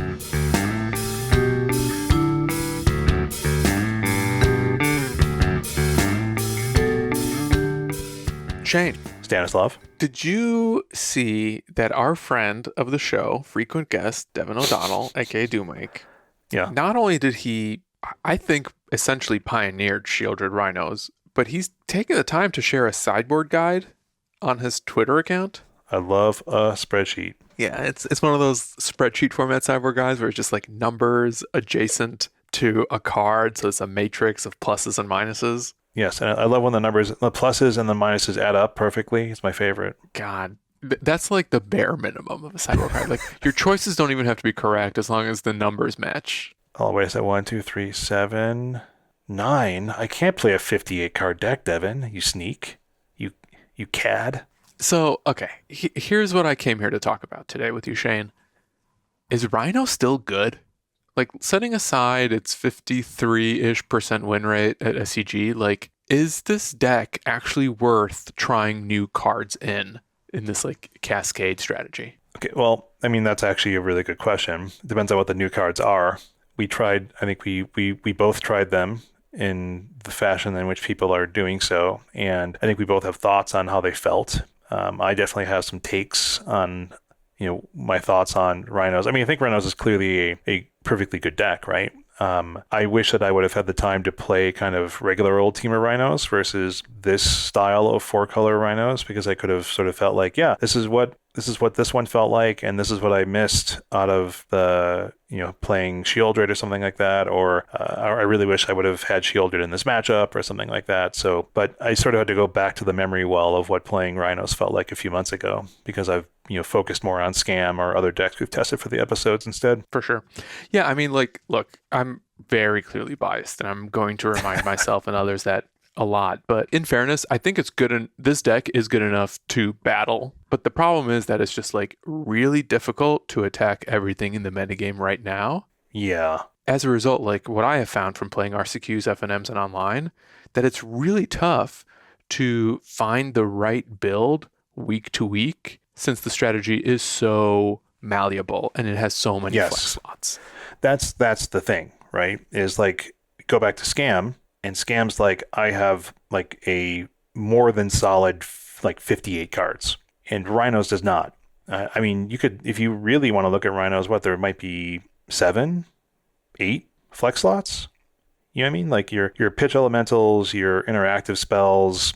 [SPEAKER 2] Shane,
[SPEAKER 1] Stanislav.
[SPEAKER 2] did you see that our friend of the show, frequent guest Devin O'Donnell, aka Doomake,
[SPEAKER 1] Yeah.
[SPEAKER 2] not only did he, I think, essentially pioneered Sheoldred Rhinos, but he's taken the time to share a sideboard guide on his Twitter account.
[SPEAKER 1] I love a spreadsheet.
[SPEAKER 2] Yeah, it's one of those spreadsheet format sideboard guides where it's just like numbers adjacent to a card, so it's a matrix of pluses and minuses.
[SPEAKER 1] Yes, and I love when the pluses and the minuses add up perfectly. It's my favorite.
[SPEAKER 2] God, that's like the bare minimum of a sideboard card. Like your choices don't even have to be correct as long as the numbers match.
[SPEAKER 1] Oh, wait a second. 1, 2, 3, 7, 9. I can't play a 58 card deck, Devin. You sneak. You cad.
[SPEAKER 2] So, okay, here's what I came here to talk about today with you, Shane. Is Rhino still good? Like, setting aside its 53-ish% win rate at SCG, like, is this deck actually worth trying new cards in this, like, cascade strategy?
[SPEAKER 1] Okay, well, I mean, that's actually a really good question. Depends on what the new cards are. I think we both tried them in the fashion in which people are doing so, and I think we both have thoughts on how they felt. I definitely have some takes on, my thoughts on Rhinos. I mean, I think Rhinos is clearly a perfectly good deck, right? I wish that I would have had the time to play kind of regular old teamer Rhinos versus this style of 4-color Rhinos, because I could have sort of felt like, yeah, this is what this one felt like, and this is what I missed out of the, playing Sheoldred or something like that, or I really wish I would have had Sheoldred in this matchup or something like that. So, but I sort of had to go back to the memory well of what playing Rhinos felt like a few months ago, because I've focused more on Scam or other decks we've tested for the episodes instead.
[SPEAKER 2] For sure. Yeah, I mean, like, look, I'm very clearly biased, and I'm going to remind myself and others that a lot. But in fairness, I think it's good, and this deck is good enough to battle. But the problem is that it's just like really difficult to attack everything in the metagame right now.
[SPEAKER 1] Yeah.
[SPEAKER 2] As a result, like what I have found from playing RCQs, FNMs, and online, that it's really tough to find the right build week to week, since the strategy is so malleable and it has so many flex slots.
[SPEAKER 1] That's the thing, right? Is like, go back to Scam, and Scam's like, I have like a more than solid like 58 cards, and Rhinos does not. I mean, you could, if you really want to look at Rhinos, there might be 7, 8 flex slots. You know what I mean? Like your pitch elementals, your interactive spells,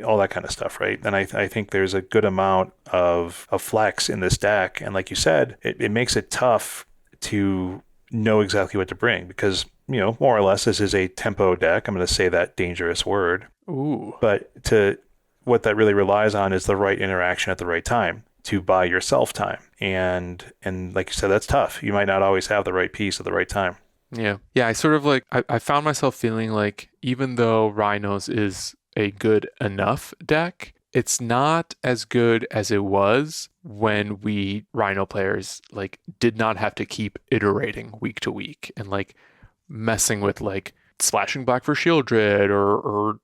[SPEAKER 1] all that kind of stuff, right? And I think there's a good amount of flex in this deck. And like you said, it makes it tough to know exactly what to bring, because, more or less this is a tempo deck. I'm going to say that dangerous word.
[SPEAKER 2] Ooh.
[SPEAKER 1] But what that really relies on is the right interaction at the right time to buy yourself time. And like you said, that's tough. You might not always have the right piece at the right time.
[SPEAKER 2] Yeah. I sort of like, I found myself feeling like, even though Rhinos is a good enough deck. It's not as good as it was when we Rhino players like did not have to keep iterating week to week and like messing with like slashing black for Sheoldred or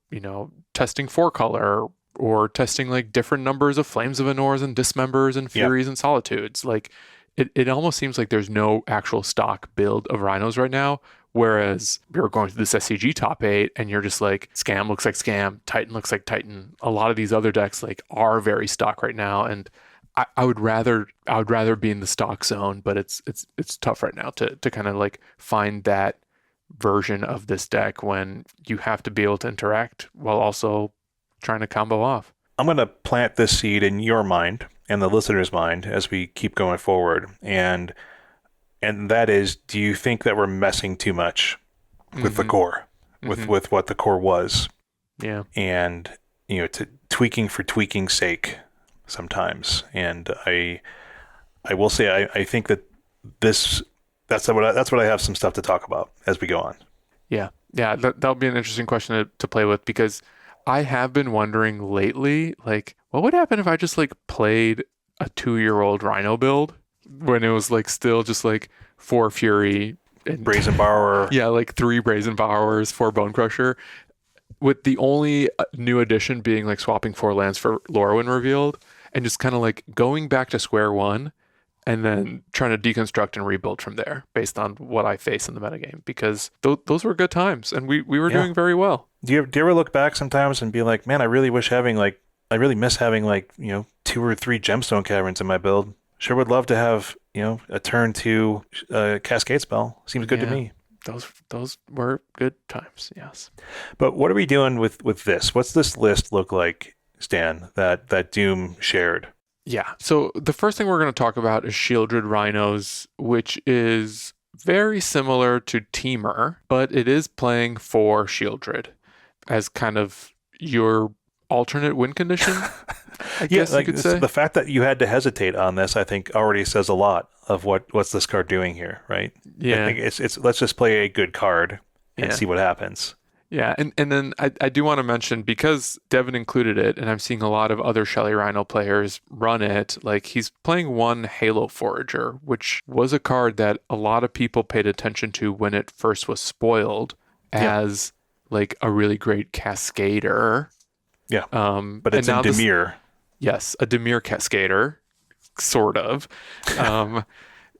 [SPEAKER 2] testing 4-color or testing like different numbers of Flames of Anors and Dismembers and Furies and Solitudes. Like it almost seems like there's no actual stock build of Rhinos right now. Whereas you're going through this SCG top 8 and you're just like, Scam looks like Scam, Titan looks like Titan. A lot of these other decks like are very stock right now. And I would rather be in the stock zone, but it's tough right now to kind of like find that version of this deck when you have to be able to interact while also trying to combo off.
[SPEAKER 1] I'm going to plant this seed in your mind and the listener's mind as we keep going forward. And that is, do you think that we're messing too much with the core, with what the core was?
[SPEAKER 2] Yeah.
[SPEAKER 1] And, tweaking for tweaking's sake sometimes. And I will say, I think that that's what I have some stuff to talk about as we go on.
[SPEAKER 2] Yeah. Yeah. That'll be an interesting question to play with, because I have been wondering lately, like, what would happen if I just like played a 2-year-old Rhino build when it was like still just like 4 Fury and
[SPEAKER 1] Brazen Borrower.
[SPEAKER 2] Yeah, like 3 Brazen Borrowers, 4 Bone Crusher, with the only new addition being like swapping 4 lands for Lorwyn revealed, and just kind of like going back to square one and then trying to deconstruct and rebuild from there based on what I face in the metagame, because those were good times and we were doing very well.
[SPEAKER 1] Do you ever look back sometimes and be like, man, I really miss having like 2 or 3 Gemstone Caverns in my build. Sure would love to have, a turn 2 Cascade spell. Seems good to me.
[SPEAKER 2] Those were good times, yes.
[SPEAKER 1] But what are we doing with this? What's this list look like, Stan, that Doom shared?
[SPEAKER 2] Yeah, so the first thing we're going to talk about is Sheoldred Rhinos, which is very similar to Teamer, but it is playing for Sheoldred as kind of your alternate win condition, I guess you could say.
[SPEAKER 1] The fact that you had to hesitate on this, I think, already says a lot of what's this card doing here, right?
[SPEAKER 2] Yeah.
[SPEAKER 1] I think it's let's just play a good card and see what happens.
[SPEAKER 2] Yeah, and then I do want to mention, because Devin included it, and I'm seeing a lot of other Shelly Rhino players run it, like he's playing one Halo Forager, which was a card that a lot of people paid attention to when it first was spoiled as like a really great Cascader.
[SPEAKER 1] Yeah, but it's in Dimir.
[SPEAKER 2] Yes, a Dimir Cascader, sort of.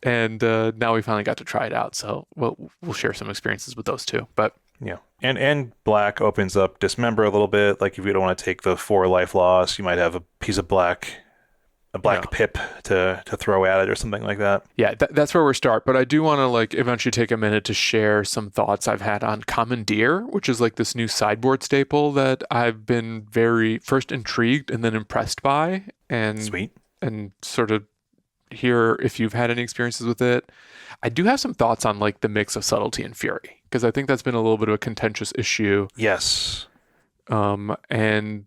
[SPEAKER 2] And now we finally got to try it out, so we'll share some experiences with those two. But
[SPEAKER 1] yeah, and black opens up Dismember a little bit. Like if you don't want to take the 4 life loss, you might have a piece of black pip to throw at it or something like that.
[SPEAKER 2] Yeah, that's where we start. But I do want to like eventually take a minute to share some thoughts I've had on Commandeer, which is like this new sideboard staple that I've been very first intrigued and then impressed by, and
[SPEAKER 1] sweet, and
[SPEAKER 2] sort of hear if you've had any experiences with it. I do have some thoughts on like the mix of Subtlety and Fury, because I think that's been a little bit of a contentious issue.
[SPEAKER 1] Yes.
[SPEAKER 2] And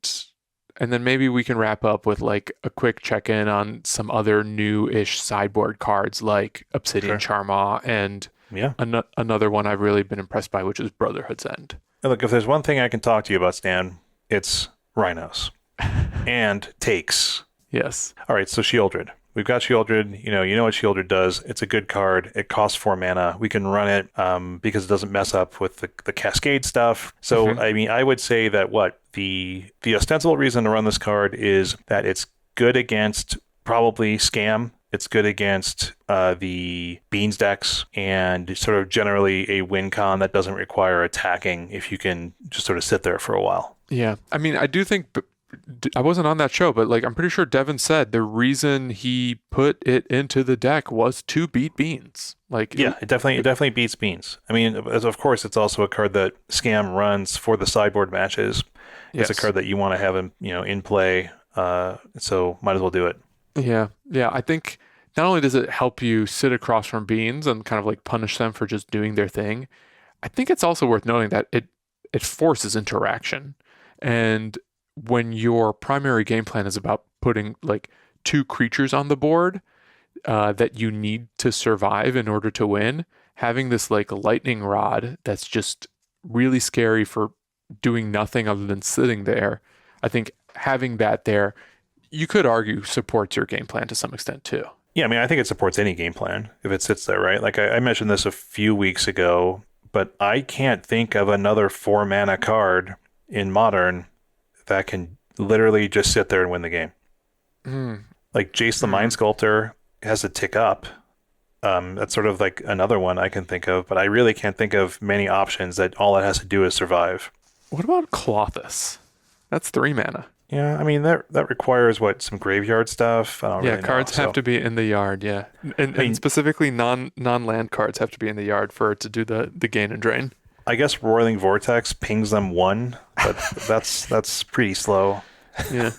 [SPEAKER 2] then maybe we can wrap up with like a quick check-in on some other new-ish sideboard cards like Obsidian Charmaw and another one I've really been impressed by, which is Brotherhood's End.
[SPEAKER 1] Look, if there's one thing I can talk to you about, Stan, it's Rhinos and takes.
[SPEAKER 2] Yes.
[SPEAKER 1] All right, so Sheoldred. We've got Sheoldred. You know what Sheoldred does. It's a good card. It costs 4 mana. We can run it because it doesn't mess up with the Cascade stuff. So, I mean, I would say that the ostensible reason to run this card is that it's good against probably Scam. It's good against the Beans decks, and sort of generally a win con that doesn't require attacking if you can just sort of sit there for a while.
[SPEAKER 2] Yeah. I mean, I do think... I wasn't on that show, but like I'm pretty sure Devin said the reason he put it into the deck was to beat Beans. Like
[SPEAKER 1] it definitely beats Beans. I mean, of course, it's also a card that Scam runs for the sideboard matches. It's a card that you want to have in play. So might as well do it. Yeah.
[SPEAKER 2] I think not only does it help you sit across from Beans and kind of like punish them for just doing their thing, I think it's also worth noting that it forces interaction. And when your primary game plan is about putting like 2 creatures on the board that you need to survive in order to win, having this like lightning rod that's just really scary for doing nothing other than sitting there, I think having that there, you could argue supports your game plan to some extent too.
[SPEAKER 1] Yeah, I mean, I think it supports any game plan if it sits there, right? Like I mentioned this a few weeks ago, but I can't think of another 4-mana card in Modern that can literally just sit there and win the game.
[SPEAKER 2] Mm.
[SPEAKER 1] Like Jace the Mind Sculptor has to tick up. That's sort of like another one I can think of, but I really can't think of many options that all it has to do is survive.
[SPEAKER 2] What about Colossus? That's 3 mana.
[SPEAKER 1] Yeah, I mean that requires some graveyard stuff. I don't
[SPEAKER 2] Yeah,
[SPEAKER 1] really know.
[SPEAKER 2] cards have to be in the yard, yeah. And specifically non-land cards have to be in the yard for it to do the gain and drain.
[SPEAKER 1] I guess Roiling Vortex pings them 1, but that's pretty slow.
[SPEAKER 2] Yeah.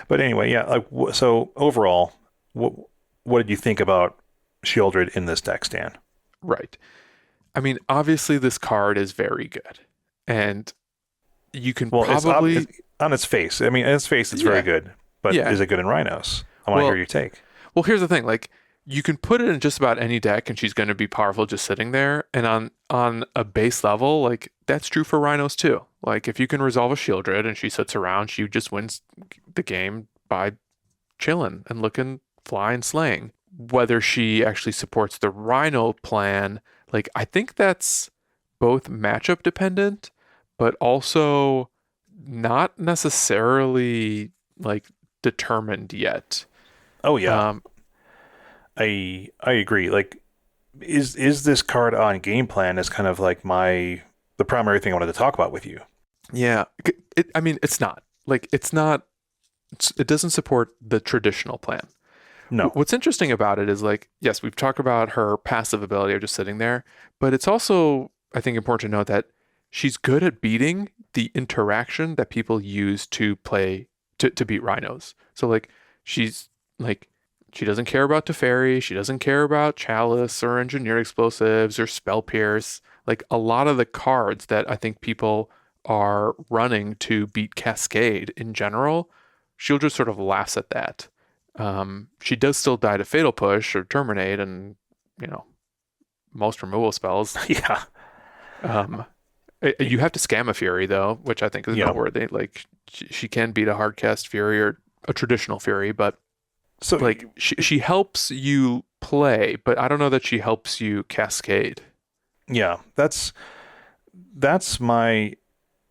[SPEAKER 1] But anyway, yeah. So overall, what did you think about Sheoldred in this deck, Stan?
[SPEAKER 2] Right. I mean, obviously this card is very good, and you can probably
[SPEAKER 1] it's on its face. I mean, on its face, it's very good. But is it good in Rhinos? I want to hear your take.
[SPEAKER 2] Well, here's the thing: like, you can put it in just about any deck, and she's going to be powerful just sitting there. And on a base level, like that's true for Rhinos too. Like, if you can resolve a Sheoldred and she sits around, she just wins the game by chilling and looking, fly and slaying. Whether she actually supports the Rhino plan, like I think that's both matchup dependent, but also not necessarily like determined yet.
[SPEAKER 1] Oh yeah. I agree. Like is this card on game plan is kind of like the primary thing I wanted to talk about with you.
[SPEAKER 2] Yeah. I mean, it's not. Like it doesn't support the traditional plan.
[SPEAKER 1] No.
[SPEAKER 2] What's interesting about it is like, yes, we've talked about her passive ability of just sitting there, but it's also, I think, important to note that she's good at beating the interaction that people use to play to beat Rhinos. So like she's like she doesn't care about Teferi, she doesn't care about Chalice or Engineered Explosives or Spell Pierce. Like a lot of the cards that I think people are running to beat Cascade in general, she'll just sort of laughs at that. She does still die to Fatal Push or Terminate and, most removal spells.
[SPEAKER 1] Yeah.
[SPEAKER 2] You have to scam a Fury, though, which I think is noteworthy. Like, she can beat a hardcast Fury or a traditional Fury, but so like she helps you play, but I don't know that she helps you Cascade.
[SPEAKER 1] Yeah, that's my.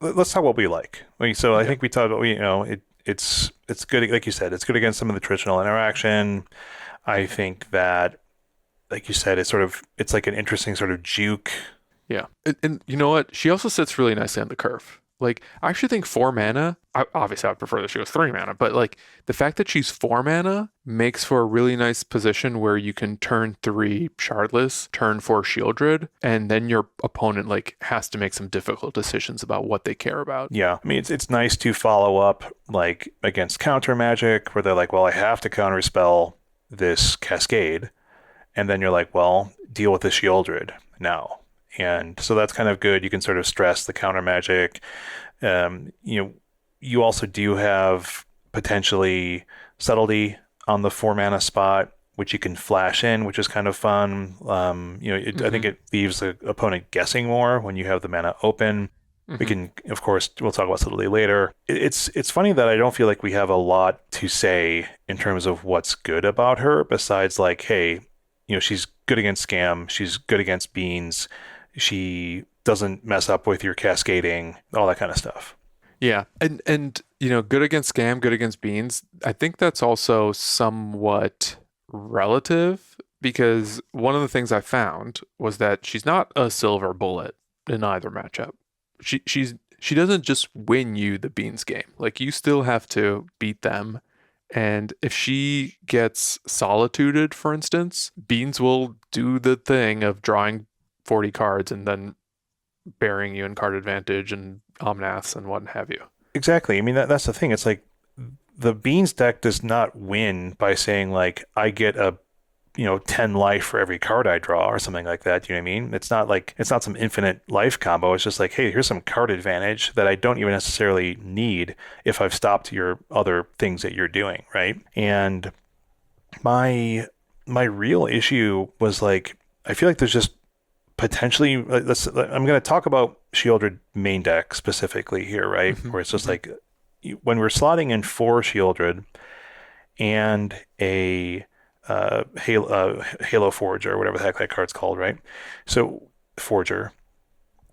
[SPEAKER 1] Let's talk what we like. So I think we talked about, it's good, like you said, it's good against some of the traditional interaction. I think that, like you said, it's like an interesting sort of juke.
[SPEAKER 2] Yeah. And you know what? She also sits really nicely on the curve. Like, I actually think 4 mana, obviously I would prefer that she was 3 mana, but like the fact that she's 4 mana makes for a really nice position where you can turn 3 Shardless, turn 4 Sheoldred, and then your opponent like has to make some difficult decisions about what they care about.
[SPEAKER 1] Yeah. I mean, it's nice to follow up like against counter magic where they're like, well, I have to counterspell this Cascade. And then you're like, well, deal with the Sheoldred now. And so that's kind of good. You can sort of stress the counter magic. You also do have potentially Subtlety on the 4 mana spot, which you can flash in, which is kind of fun. I think it leaves the opponent guessing more when you have the mana open. We can, of course, we'll talk about Subtlety later. It's funny that I don't feel like we have a lot to say in terms of what's good about her besides like, hey, she's good against scam. She's good against beans. She doesn't mess up with your cascading, all that kind of stuff.
[SPEAKER 2] Yeah. And good against scam, good against beans. I think that's also somewhat relative because one of the things I found was that she's not a silver bullet in either matchup. She doesn't just win you the beans game. Like you still have to beat them. And if she gets solituded, for instance, beans will do the thing of drawing 40 cards and then burying you in card advantage and Omnaths and what have you.
[SPEAKER 1] Exactly. I mean, that's the thing. It's like the Beans deck does not win by saying like, I get a 10 life for every card I draw or something like that. You know what I mean? It's not some infinite life combo. It's just like, hey, here's some card advantage that I don't even necessarily need if I've stopped your other things that you're doing, right? And my real issue was like, I feel like there's just potentially, I'm going to talk about Sheoldred main deck specifically here, right? Where it's just like when we're slotting in 4 Sheoldred and a Halo Forager, or whatever the heck that card's called, right? So Forager.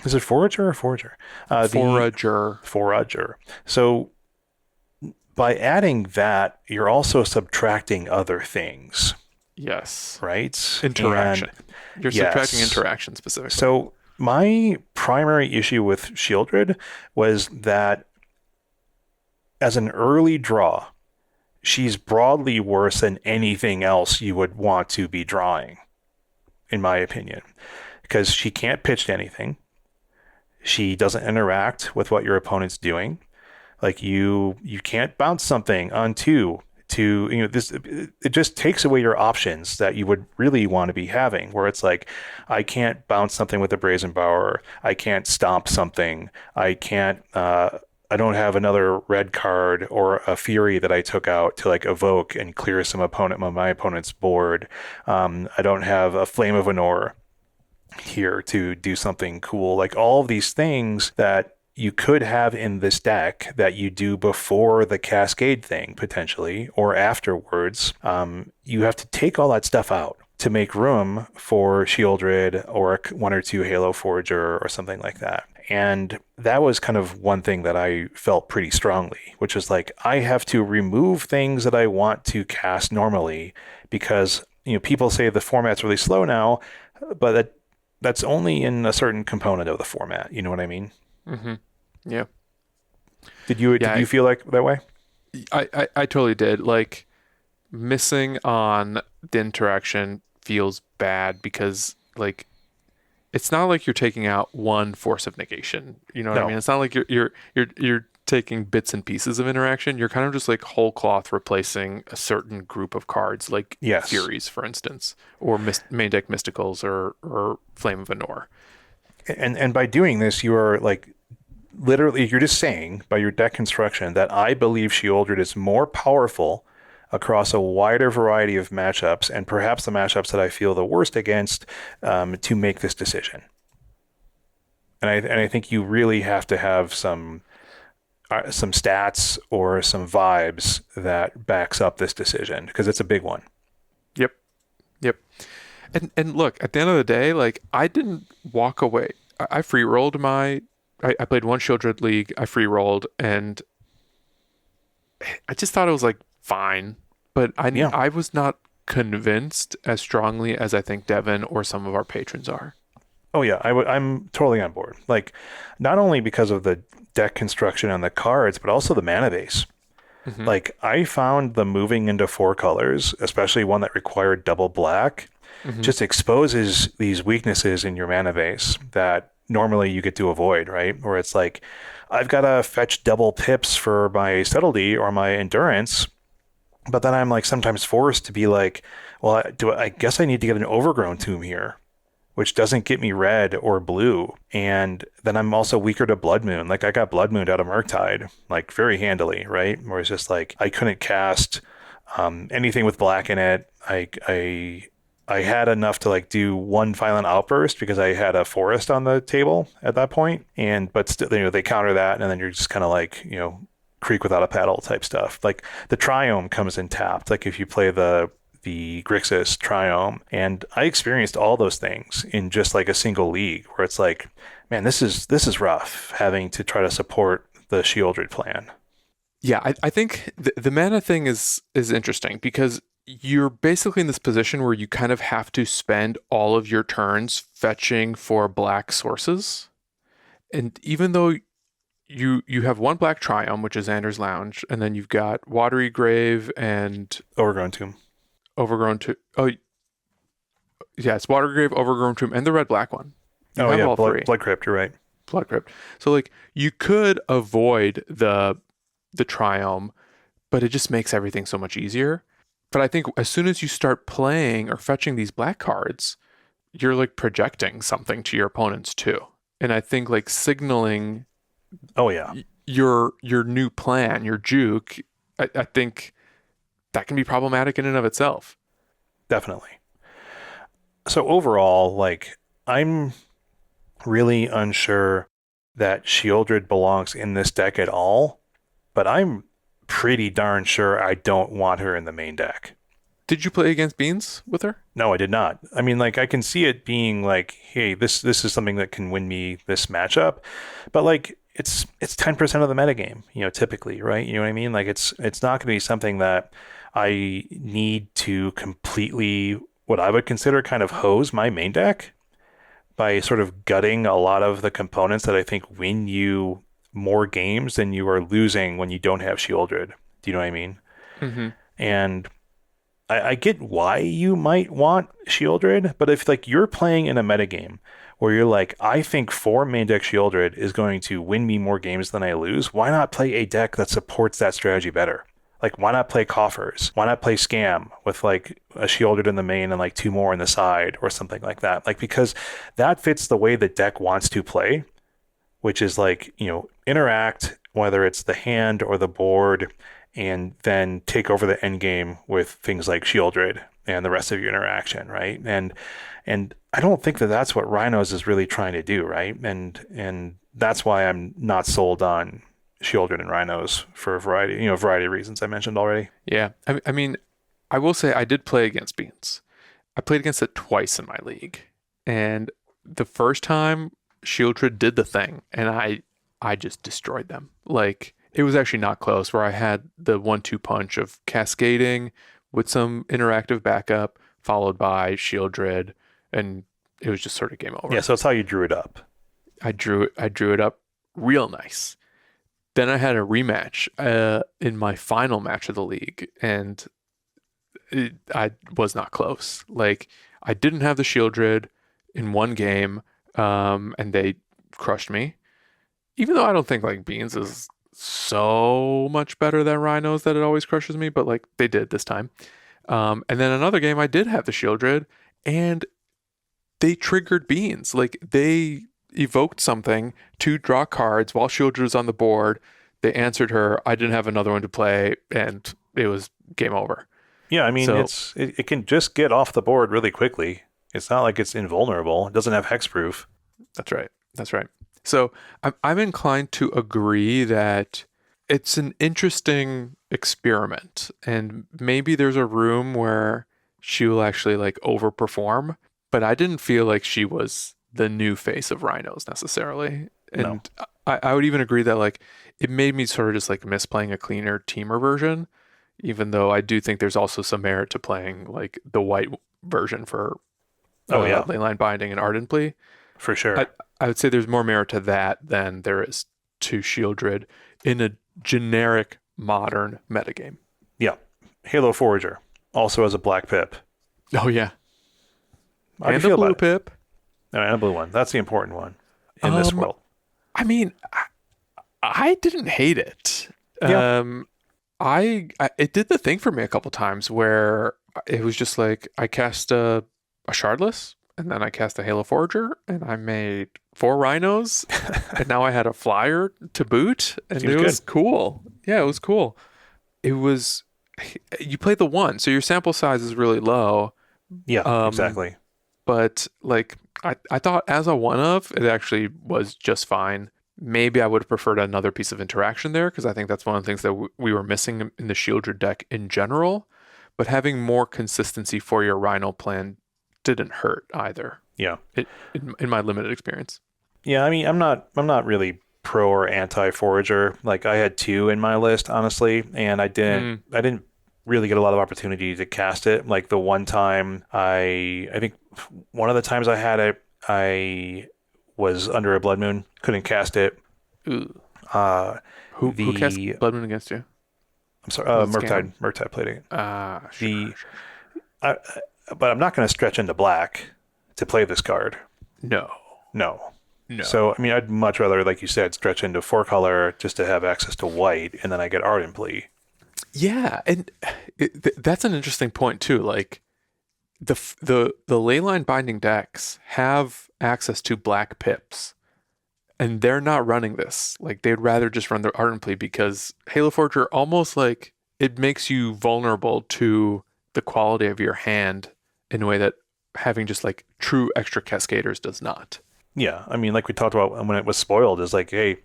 [SPEAKER 1] Is it Forager or Forager?
[SPEAKER 2] Forager.
[SPEAKER 1] Forager. So by adding that, you're also subtracting other things.
[SPEAKER 2] Yes.
[SPEAKER 1] Right?
[SPEAKER 2] Interaction. You're subtracting
[SPEAKER 1] Yes.
[SPEAKER 2] interaction specifically.
[SPEAKER 1] So my primary issue with Sheoldred was that as an early draw, she's broadly worse than anything else you would want to be drawing, in my opinion, because she can't pitch to anything. She doesn't interact with what your opponent's doing. Like you can't bounce something on 2 to, this, it just takes away your options that you would really want to be having, where it's like, I can't bounce something with a Brazen Bower. I can't stomp something. I don't have another red card or a Fury that I took out to like evoke and clear my opponent's board. I don't have a Flame of Anor here to do something cool. Like all of these things that you could have in this deck that you do before the Cascade thing potentially, or afterwards, you have to take all that stuff out to make room for Sheoldred or 1 or 2 Halo Forager or something like that. And that was kind of one thing that I felt pretty strongly, which was like, I have to remove things that I want to cast normally because, people say the format's really slow now, but that's only in a certain component of the format. You know what I mean?
[SPEAKER 2] Mm-hmm. Yeah.
[SPEAKER 1] Did you feel like that way?
[SPEAKER 2] I totally did. Like missing on the interaction feels bad because like it's not like you're taking out one force of negation. You know what I mean? It's not like you're taking bits and pieces of interaction. You're kind of just like whole cloth replacing a certain group of cards, like Furies, for instance, or main deck Mysticals or Flame of Anor.
[SPEAKER 1] And by doing this, you are like literally, you're just saying by your deck construction that I believe Sheoldred is more powerful across a wider variety of matchups, and perhaps the matchups that I feel the worst against, to make this decision. And I think you really have to have some stats or some vibes that backs up this decision, because it's a big one.
[SPEAKER 2] Yep. And look, at the end of the day, like I didn't walk away. I free rolled I played 1 Sheoldred League. I free rolled, and I just thought it was like fine, but I was not convinced as strongly as I think Devin or some of our patrons are.
[SPEAKER 1] Oh yeah, I'm totally on board. Like, not only because of the deck construction and the cards, but also the mana base. Mm-hmm. Like, I found the moving into 4 colors, especially one that required double black, just exposes these weaknesses in your mana base that normally you get to avoid, right? Where it's like, I've got to fetch double pips for my subtlety or my endurance, but then I'm like sometimes forced to be like, well, I guess I need to get an overgrown tomb here, which doesn't get me red or blue. And then I'm also weaker to Blood Moon. Like I got Blood Moon out of Murktide, like very handily, right? Where it's just like, I couldn't cast anything with black in it. I had enough to like do 1 Violent Outburst because I had a forest on the table at that point. But still, they counter that, and then you're just kind of like, creek without a paddle type stuff. Like the Triome comes in tapped, like if you play the Grixis Triome. And I experienced all those things in just like a single league, where it's like, man, this is rough having to try to support the Sheoldred plan.
[SPEAKER 2] Yeah, I think the mana thing is interesting because you're basically in this position where you kind of have to spend all of your turns fetching for black sources. And even though you have 1 black Triome, which is Xander's Lounge, and then you've got Watery Grave and
[SPEAKER 1] Overgrown Tomb.
[SPEAKER 2] Oh, yeah, it's Watery Grave, Overgrown Tomb, and the red-black one.
[SPEAKER 1] You have all 3. Blood Crypt, you're right.
[SPEAKER 2] Blood Crypt. So, like, you could avoid the Triome, but it just makes everything so much easier. But I think as soon as you start playing or fetching these black cards, you're like projecting something to your opponents too. And I think like signaling your new plan, your juke, I think that can be problematic in and of itself.
[SPEAKER 1] Definitely. So overall, like, I'm really unsure that Sheoldred belongs in this deck at all, but I'm pretty darn sure I don't want her in the main deck.
[SPEAKER 2] Did you play against Beans with her?
[SPEAKER 1] No, I did not. I mean, like, I can see it being like, hey, this is something that can win me this matchup, but like, it's 10% of the metagame, typically, right? You know what I mean? Like, it's not going to be something that I need to completely what I would consider kind of hose my main deck by sort of gutting a lot of the components that I think win you more games than you are losing when you don't have Sheoldred. Do you know what I mean?
[SPEAKER 2] Mm-hmm.
[SPEAKER 1] And I get why you might want Sheoldred, but if like you're playing in a metagame where you're like, I think 4 main deck Sheoldred is going to win me more games than I lose, why not play a deck that supports that strategy better? Like, why not play Coffers? Why not play Scam with like a Sheoldred in the main and like 2 more in the side or something like that? Like, because that fits the way the deck wants to play, which is like, interact, whether it's the hand or the board, and then take over the end game with things like Sheoldred and the rest of your interaction, right? And I don't think that that's what Rhinos is really trying to do, right? And that's why I'm not sold on Sheoldred and Rhinos for a variety of reasons I mentioned already.
[SPEAKER 2] Yeah. I mean, I will say I did play against Beans. I played against it twice in my league. And the first time, Sheoldred did the thing, and I just destroyed them. Like, it was actually not close, where I had the 1-2 punch of cascading with some interactive backup, followed by Sheoldred, and it was just sort of game over.
[SPEAKER 1] Yeah, so that's how you drew it up.
[SPEAKER 2] I drew it up real nice. Then I had a rematch in my final match of the league, and I was not close. Like, I didn't have the Sheoldred in one game, and they crushed me. Even though I don't think like Beans is so much better than Rhinos that it always crushes me, but like they did this time. And then another game I did have the Sheoldred, and they triggered Beans. Like, they evoked something to draw cards while Sheoldred was on the board. They answered her. I didn't have another one to play, and it was game over.
[SPEAKER 1] Yeah, I mean, it can just get off the board really quickly. It's not like it's invulnerable. It doesn't have hexproof.
[SPEAKER 2] That's right. So I'm inclined to agree that it's an interesting experiment, and maybe there's a room where she will actually like overperform, but I didn't feel like she was the new face of Rhinos necessarily. And no. I would even agree that like it made me sort of just like miss playing a cleaner teamer version, even though I do think there's also some merit to playing like the white version for Leyline Binding and Ardently.
[SPEAKER 1] For sure.
[SPEAKER 2] I would say there's more merit to that than there is to Sheoldred in a generic modern metagame.
[SPEAKER 1] Yeah. Halo Forager also has a black pip.
[SPEAKER 2] Oh, yeah. And a blue pip.
[SPEAKER 1] No, and a blue one. That's the important one in this world.
[SPEAKER 2] I mean, I didn't hate it.
[SPEAKER 1] Yeah.
[SPEAKER 2] It did the thing for me a couple times where it was just like I cast a Shardless, and then I cast a Halo Forager, and I made 4 Rhinos, and now I had a flyer to boot, and it was cool. Yeah, it was cool. You play the 1, so your sample size is really low.
[SPEAKER 1] Yeah, exactly.
[SPEAKER 2] But like I thought as a one-of, it actually was just fine. Maybe I would have preferred another piece of interaction there, because I think that's one of the things that we were missing in the Sheoldred deck in general. But having more consistency for your Rhino plan didn't hurt either.
[SPEAKER 1] Yeah.
[SPEAKER 2] In my limited experience.
[SPEAKER 1] Yeah, I mean, I'm not really pro or anti Forager. Like, I had 2 in my list, honestly, and I didn't really get a lot of opportunity to cast it. Like, the one time I think one of the times I had it, I was under a Blood Moon, couldn't cast it.
[SPEAKER 2] Ooh. Who cast Blood Moon against you?
[SPEAKER 1] I'm sorry, Murktide played it.
[SPEAKER 2] Sure.
[SPEAKER 1] But I'm not going to stretch into black to play this card.
[SPEAKER 2] No.
[SPEAKER 1] So, I mean, I'd much rather, like you said, stretch into 4-color just to have access to white, and then I get Ardently.
[SPEAKER 2] Yeah, and that's an interesting point too. Like, the Leyline Binding decks have access to black pips, and they're not running this. Like, they'd rather just run their Ardently, because Halo Forager almost like it makes you vulnerable to the quality of your hand in a way that having just like true extra cascaders does not.
[SPEAKER 1] Yeah, I mean, like we talked about when it was spoiled, is like, hey,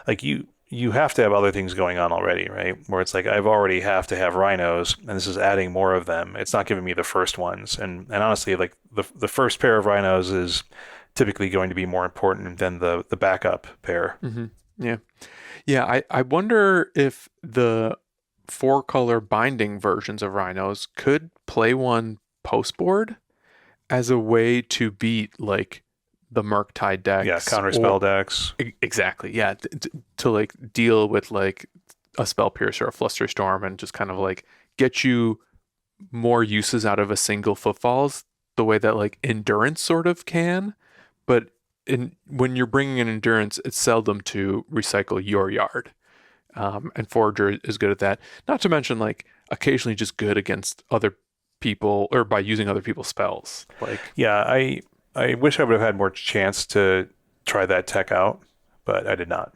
[SPEAKER 1] like you have to have other things going on already, right? Where it's like I've already have to have rhinos, and this is adding more of them. It's not giving me the first ones, and honestly, like the first pair of rhinos is typically going to be more important than the backup pair.
[SPEAKER 2] Mm-hmm. Yeah, yeah. I wonder if the 4-color binding versions of rhinos could play one post board as a way to beat like the Murktide decks.
[SPEAKER 1] Yeah, counterspell decks.
[SPEAKER 2] Exactly. Yeah, to like deal with like a Spell Piercer or a Flusterstorm and just kind of like get you more uses out of a single Footfalls the way that like Endurance sort of can. But when you're bringing in Endurance, it's seldom to recycle your yard. And Forager is good at that. Not to mention like occasionally just good against other people or by using other people's spells. Like,
[SPEAKER 1] yeah, I wish I would have had more chance to try that tech out, but I did not.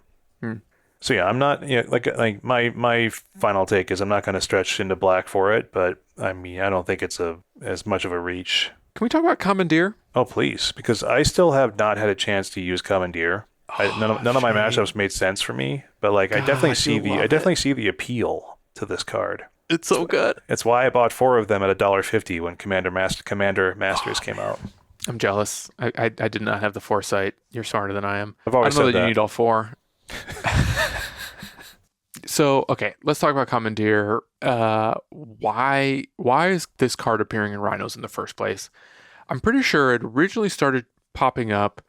[SPEAKER 1] So yeah, I'm not, you know, like my final take is I'm not going to stretch into black for it, but I mean, I don't think it's as much of a reach.
[SPEAKER 2] Can we talk about Commandeer?
[SPEAKER 1] Oh, please, because I still have not had a chance to use Commandeer. None of my matchups made sense for me, but like I definitely see the appeal to this card.
[SPEAKER 2] It's so good.
[SPEAKER 1] It's why I bought 4 of them at $1.50 when Commander Masters came out.
[SPEAKER 2] I'm jealous. I did not have the foresight. You're smarter than I am.
[SPEAKER 1] I've always
[SPEAKER 2] I don't know
[SPEAKER 1] said
[SPEAKER 2] that you need all 4. So, okay, let's talk about Commandeer. Why is this card appearing in Rhinos in the first place? I'm pretty sure it originally started popping up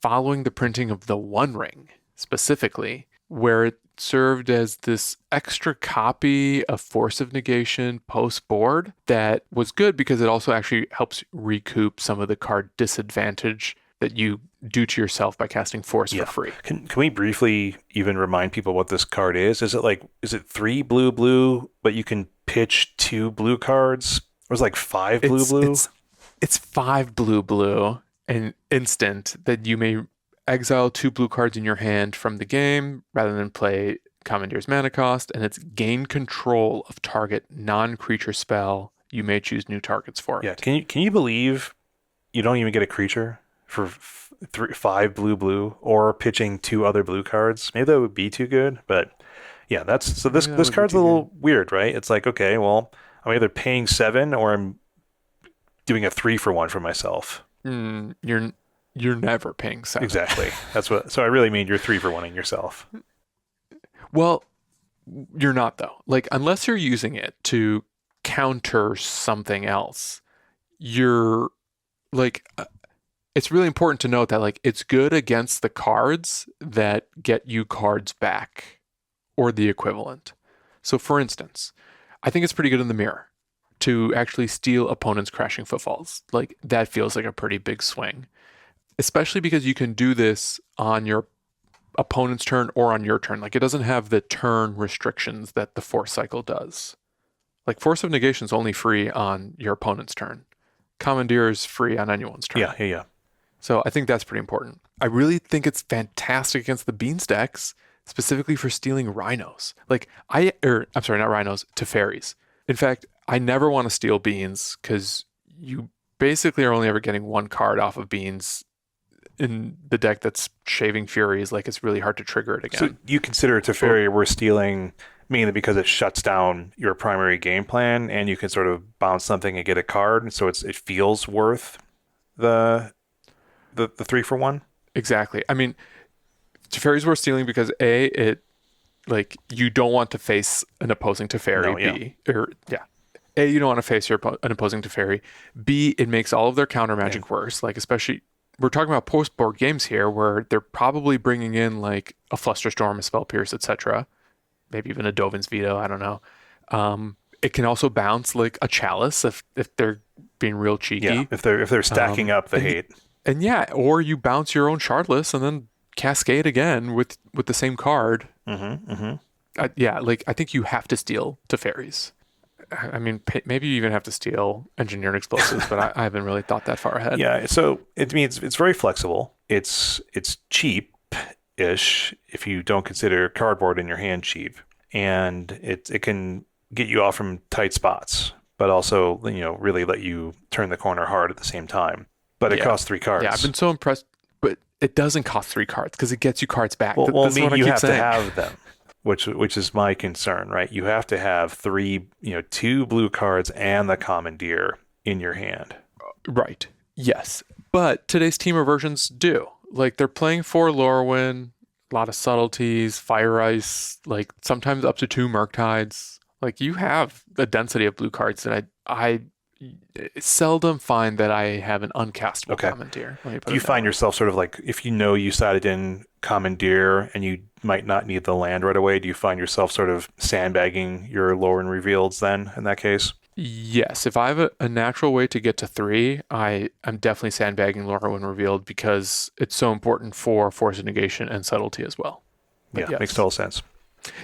[SPEAKER 2] following the printing of the One Ring, specifically, where it served as this extra copy of Force of Negation post-board that was good because it also actually helps recoup some of the card disadvantage that you do to yourself by casting Force for free.
[SPEAKER 1] Can we briefly even remind people what this card is? Is it 3 blue, but you can pitch 2 blue cards? Or is it like 5 blue?
[SPEAKER 2] It's 5 blue, an instant that you may exile 2 blue cards in your hand from the game rather than play Commandeer's mana cost, and it's gain control of target non-creature spell. You may choose new targets for it.
[SPEAKER 1] Yeah, can you believe you don't even get a creature for 5 blue, or pitching 2 other blue cards? Maybe that would be too good, but yeah, this card's a little weird, right? It's like, okay, well, I'm either paying 7 or I'm doing a 3-for-1 for myself.
[SPEAKER 2] You're never paying 7.
[SPEAKER 1] Exactly. So I really mean you're 3-for-1ing yourself.
[SPEAKER 2] Well, you're not though. Like, unless you're using it to counter something else, you're like, it's really important to note that like it's good against the cards that get you cards back or the equivalent. So for instance, I think it's pretty good in the mirror to actually steal opponents' Crashing Footfalls. Like, that feels like a pretty big swing, especially because you can do this on your opponent's turn or on your turn. Like, it doesn't have the turn restrictions that the Force Cycle does. Like, Force of Negation is only free on your opponent's turn. Commandeer is free on anyone's turn.
[SPEAKER 1] Yeah.
[SPEAKER 2] So I think that's pretty important. I really think it's fantastic against the Beans decks, specifically for stealing Rhinos. Like, I'm sorry, not Rhinos, Teferis. In fact, I never want to steal Beans because you basically are only ever getting 1 card off of Beans in the deck that's Shaving Furies. Like, it's really hard to trigger it again.
[SPEAKER 1] So you consider Teferi we're stealing mainly because it shuts down your primary game plan and you can sort of bounce something and get a card, and so it feels worth the 3-for-1?
[SPEAKER 2] Exactly. I mean, Teferi's worth stealing because A, like, you don't want to face an opposing Teferi. A, you don't want to face an opposing Teferi. B, it makes all of their counter magic worse. Like, especially, we're talking about post-board games here where they're probably bringing in like a Flusterstorm, a Spell Pierce, etc. Maybe even a Dovin's Veto, I don't know. It can also bounce like a Chalice if they're being real cheeky.
[SPEAKER 1] Yeah, if they're stacking up the hate.
[SPEAKER 2] And yeah, or you bounce your own Shardless and then cascade again with the same card. I think you have to steal Teferis. I mean, maybe you even have to steal Engineered Explosives, but I haven't really thought that far ahead.
[SPEAKER 1] Yeah, so it's very flexible. It's cheap-ish if you don't consider cardboard in your hand cheap, and it can get you off from tight spots. but also, really let you turn the corner hard at the same time. But it costs 3 cards.
[SPEAKER 2] Yeah, I've been so impressed, but it doesn't cost 3 cards because it gets you cards back.
[SPEAKER 1] Well,
[SPEAKER 2] That's what I
[SPEAKER 1] you
[SPEAKER 2] keep
[SPEAKER 1] have
[SPEAKER 2] saying.
[SPEAKER 1] to have them, which is my concern, right? You have to have 3, 2 blue cards and the Commandeer in your hand.
[SPEAKER 2] Right. Yes. But today's Temur versions do. Like, they're playing 4 Lorwyn, a lot of subtleties, Fire Ice, like sometimes up to 2 Murktides. Like, you have the density of blue cards that I seldom find that I have an uncastable Commandeer.
[SPEAKER 1] Do you find yourself sort of like, if you sided in Commandeer and you might not need the land right away, do you find yourself sort of sandbagging your Lorwyn Revealeds then in that case?
[SPEAKER 2] Yes, if I have a natural way to get to 3, I'm definitely sandbagging Lorwyn Revealed because it's so important for Force of Negation and Subtlety as well. But
[SPEAKER 1] Makes total sense.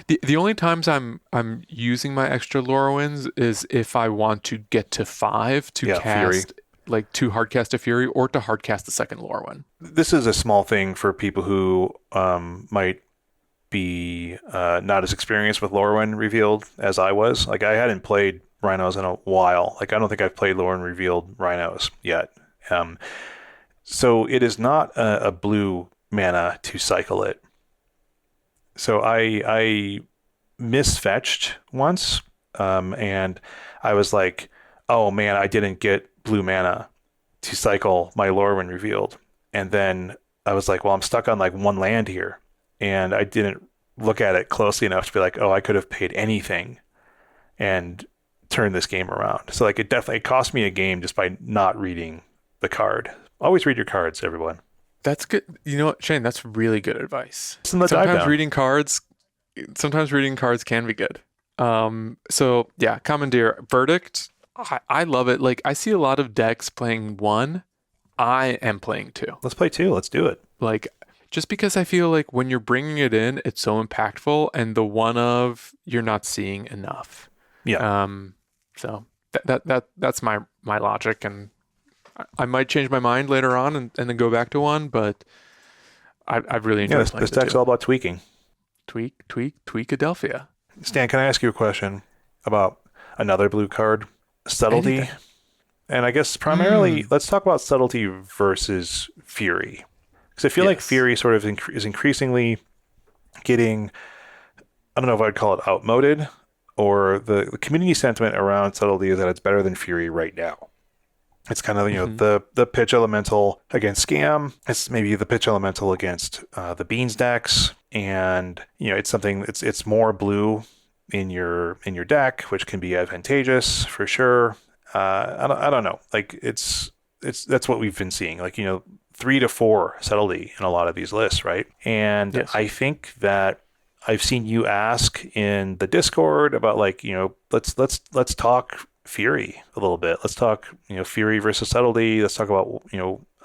[SPEAKER 2] The only times I'm using my extra Lorwyn's is if I want to get to 5 to cast
[SPEAKER 1] Fury.
[SPEAKER 2] like to hardcast a Fury or to hardcast the second Lorwyn.
[SPEAKER 1] This is a small thing for people who might be not as experienced with Lorwyn Revealed as I was. Like, I hadn't played Rhinos in a while. Like, I don't think I've played Lorwyn Revealed Rhinos yet. So it is not a blue mana to cycle it. So I misfetched once, and I was like, oh man, I didn't get blue mana to cycle my Lorwyn Revealed. And then I was like, well, I'm stuck on like 1 land here. And I didn't look at it closely enough to be like, oh, I could have paid anything and turned this game around. So like, it definitely cost me a game just by not reading the card. Always read your cards, everyone.
[SPEAKER 2] That's good. You know what, Shane? That's really good advice.
[SPEAKER 1] Sometimes
[SPEAKER 2] reading cards can be good. So yeah, Commandeer Verdict. I love it. Like, I see a lot of decks playing 1. I am playing 2.
[SPEAKER 1] Let's play 2. Let's do it.
[SPEAKER 2] Like, just because I feel like when you're bringing it in, it's so impactful, and the one of you're not seeing enough.
[SPEAKER 1] Yeah.
[SPEAKER 2] So that's my logic, and I might change my mind later on and then go back to 1, but I've really enjoyed playing
[SPEAKER 1] this deck's all about tweaking.
[SPEAKER 2] Tweakadelphia.
[SPEAKER 1] Stan, can I ask you a question about another blue card? Subtlety.
[SPEAKER 2] Anything.
[SPEAKER 1] And I guess primarily, let's talk about Subtlety versus Fury. Because I feel like Fury sort of is increasingly getting, I don't know if I'd call it outmoded, or the community sentiment around Subtlety is that it's better than Fury right now. It's kind of, the pitch elemental against Scam. It's maybe the pitch elemental against the Beans decks. And, it's something, it's more blue in your deck, which can be advantageous for sure. I don't know. Like, that's what we've been seeing. Like, 3 to 4 Subtlety in a lot of these lists, right? And I think that I've seen you ask in the Discord about, like, let's talk Fury a little bit. Let's talk, Fury versus Subtlety. Let's talk about,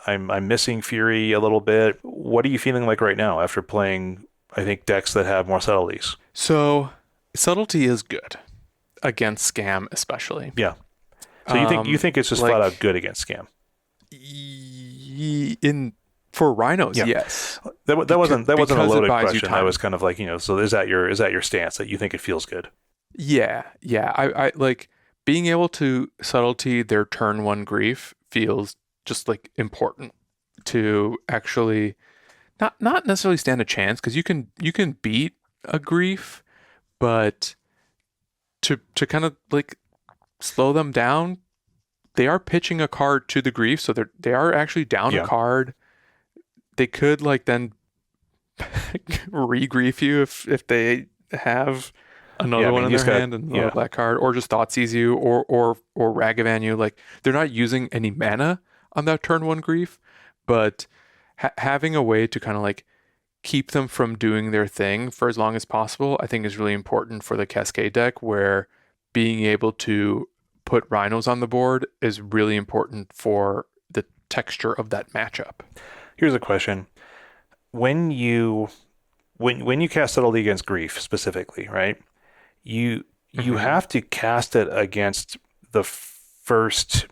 [SPEAKER 1] I'm missing Fury a little bit. What are you feeling like right now after playing, I think, decks that have more subtleties?
[SPEAKER 2] So Subtlety is good against Scam, especially.
[SPEAKER 1] Yeah. So you think it's just flat out good against Scam?
[SPEAKER 2] For Rhinos, yes.
[SPEAKER 1] That wasn't a loaded question.
[SPEAKER 2] I
[SPEAKER 1] was kind of like, so is that your stance, that you think it feels good?
[SPEAKER 2] Yeah. I like being able to Subtlety their turn 1 grief feels just like important to actually not necessarily stand a chance, because you can beat a grief, but to kind of like slow them down. They are pitching a card to the grief, so they are actually down a card. They could like then re-grief you if they have another one in their hand and a black card, or just Thoughtseize you or Ragavan you. Like, they're not using any mana on that turn 1 grief, but having a way to kind of like keep them from doing their thing for as long as possible, I think is really important for the Cascade deck, where being able to put Rhinos on the board is really important for the texture of that matchup.
[SPEAKER 1] Here's a question. When you cast Subtlety against grief specifically, right? You have to cast it against the first,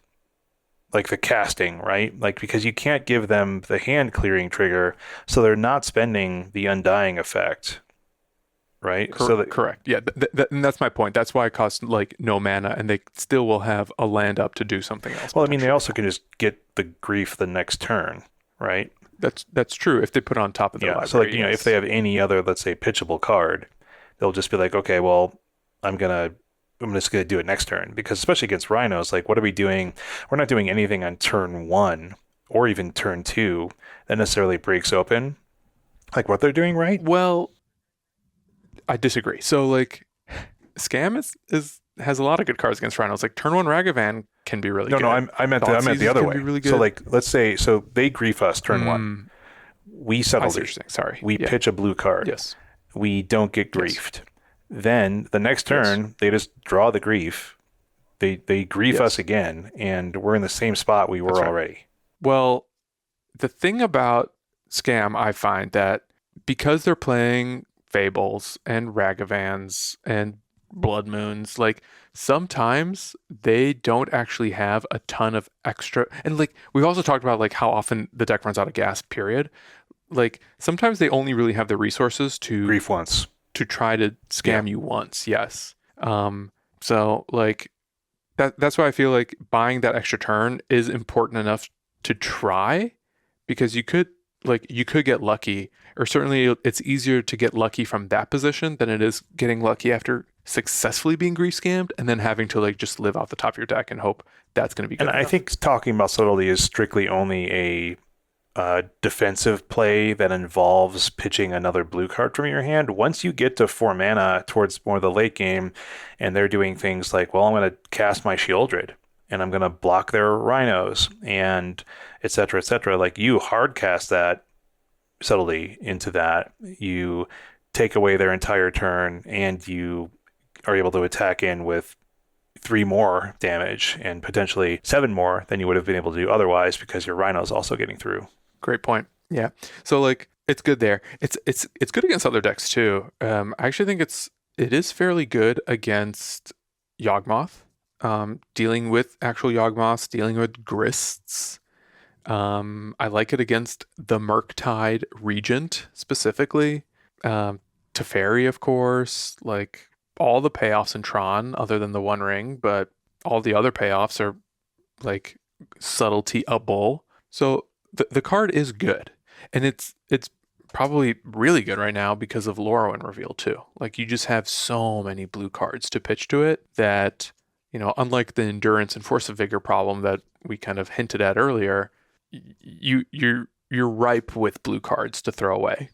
[SPEAKER 1] like, the casting, right? Like, because you can't give them the hand clearing trigger, so they're not spending the Undying effect, right?
[SPEAKER 2] Correct. Yeah, and that's my point. That's why it costs like no mana, and they still will have a land up to do something else.
[SPEAKER 1] Well, I mean, they also can just get the grief the next turn, right?
[SPEAKER 2] That's true if they put it on top of their library.
[SPEAKER 1] So like, if they have any other, let's say, pitchable card, they'll just be like, okay, well, I'm just gonna do it next turn, because especially against Rhinos, like, what are we doing? We're not doing anything on turn 1 or even turn 2 that necessarily breaks open like what they're doing, right?
[SPEAKER 2] Well, I disagree. So like, Scam has a lot of good cards against Rhinos. Like turn 1 Ragavan can be really good.
[SPEAKER 1] No, I meant the other way.
[SPEAKER 2] Really
[SPEAKER 1] so like, let's say, so they grief us turn 1. We Subtlety.
[SPEAKER 2] Sorry.
[SPEAKER 1] We pitch a blue card.
[SPEAKER 2] Yes.
[SPEAKER 1] We don't get griefed. Yes. Then the next turn, they just draw the grief. They grief us again, and we're in the same spot we were already.
[SPEAKER 2] Well, the thing about Scam, I find that because they're playing Fables and Ragavans and Blood Moons, like sometimes they don't actually have a ton of extra. And like we've also talked about like how often the deck runs out of gas, period. Like sometimes they only really have the resources to
[SPEAKER 1] grief once,
[SPEAKER 2] to try to scam you once. Yes. So like that's why I feel like buying that extra turn is important enough to try, because you could get lucky, or certainly it's easier to get lucky from that position than it is getting lucky after successfully being grief scammed and then having to like just live off the top of your deck and hope that's going to be good.
[SPEAKER 1] And I think talking about Subtlety is strictly only a defensive play that involves pitching another blue card from your hand. Once you get to 4 mana towards more of the late game, and they're doing things like, well, I'm going to cast my Sheoldred, and I'm going to block their Rhinos, and et cetera, like you hard cast that Subtlety into that. You take away their entire turn, and you are able to attack in with 3 more damage and potentially 7 more than you would have been able to do otherwise, because your Rhino's also getting through.
[SPEAKER 2] Great point. Yeah. So like it's good there. It's good against other decks too. I actually think it is fairly good against Yawgmoth. Dealing with actual Yawgmoths, dealing with Grists. I like it against the Murktide Regent specifically. Teferi, of course, like all the payoffs in Tron other than the One Ring, but all the other payoffs are like subtlety-able. So the card is good, and it's probably really good right now because of Lorwyn Reveal too. Like you just have so many blue cards to pitch to it that, unlike the endurance and force of vigor problem that we kind of hinted at earlier, you're ripe with blue cards to throw away.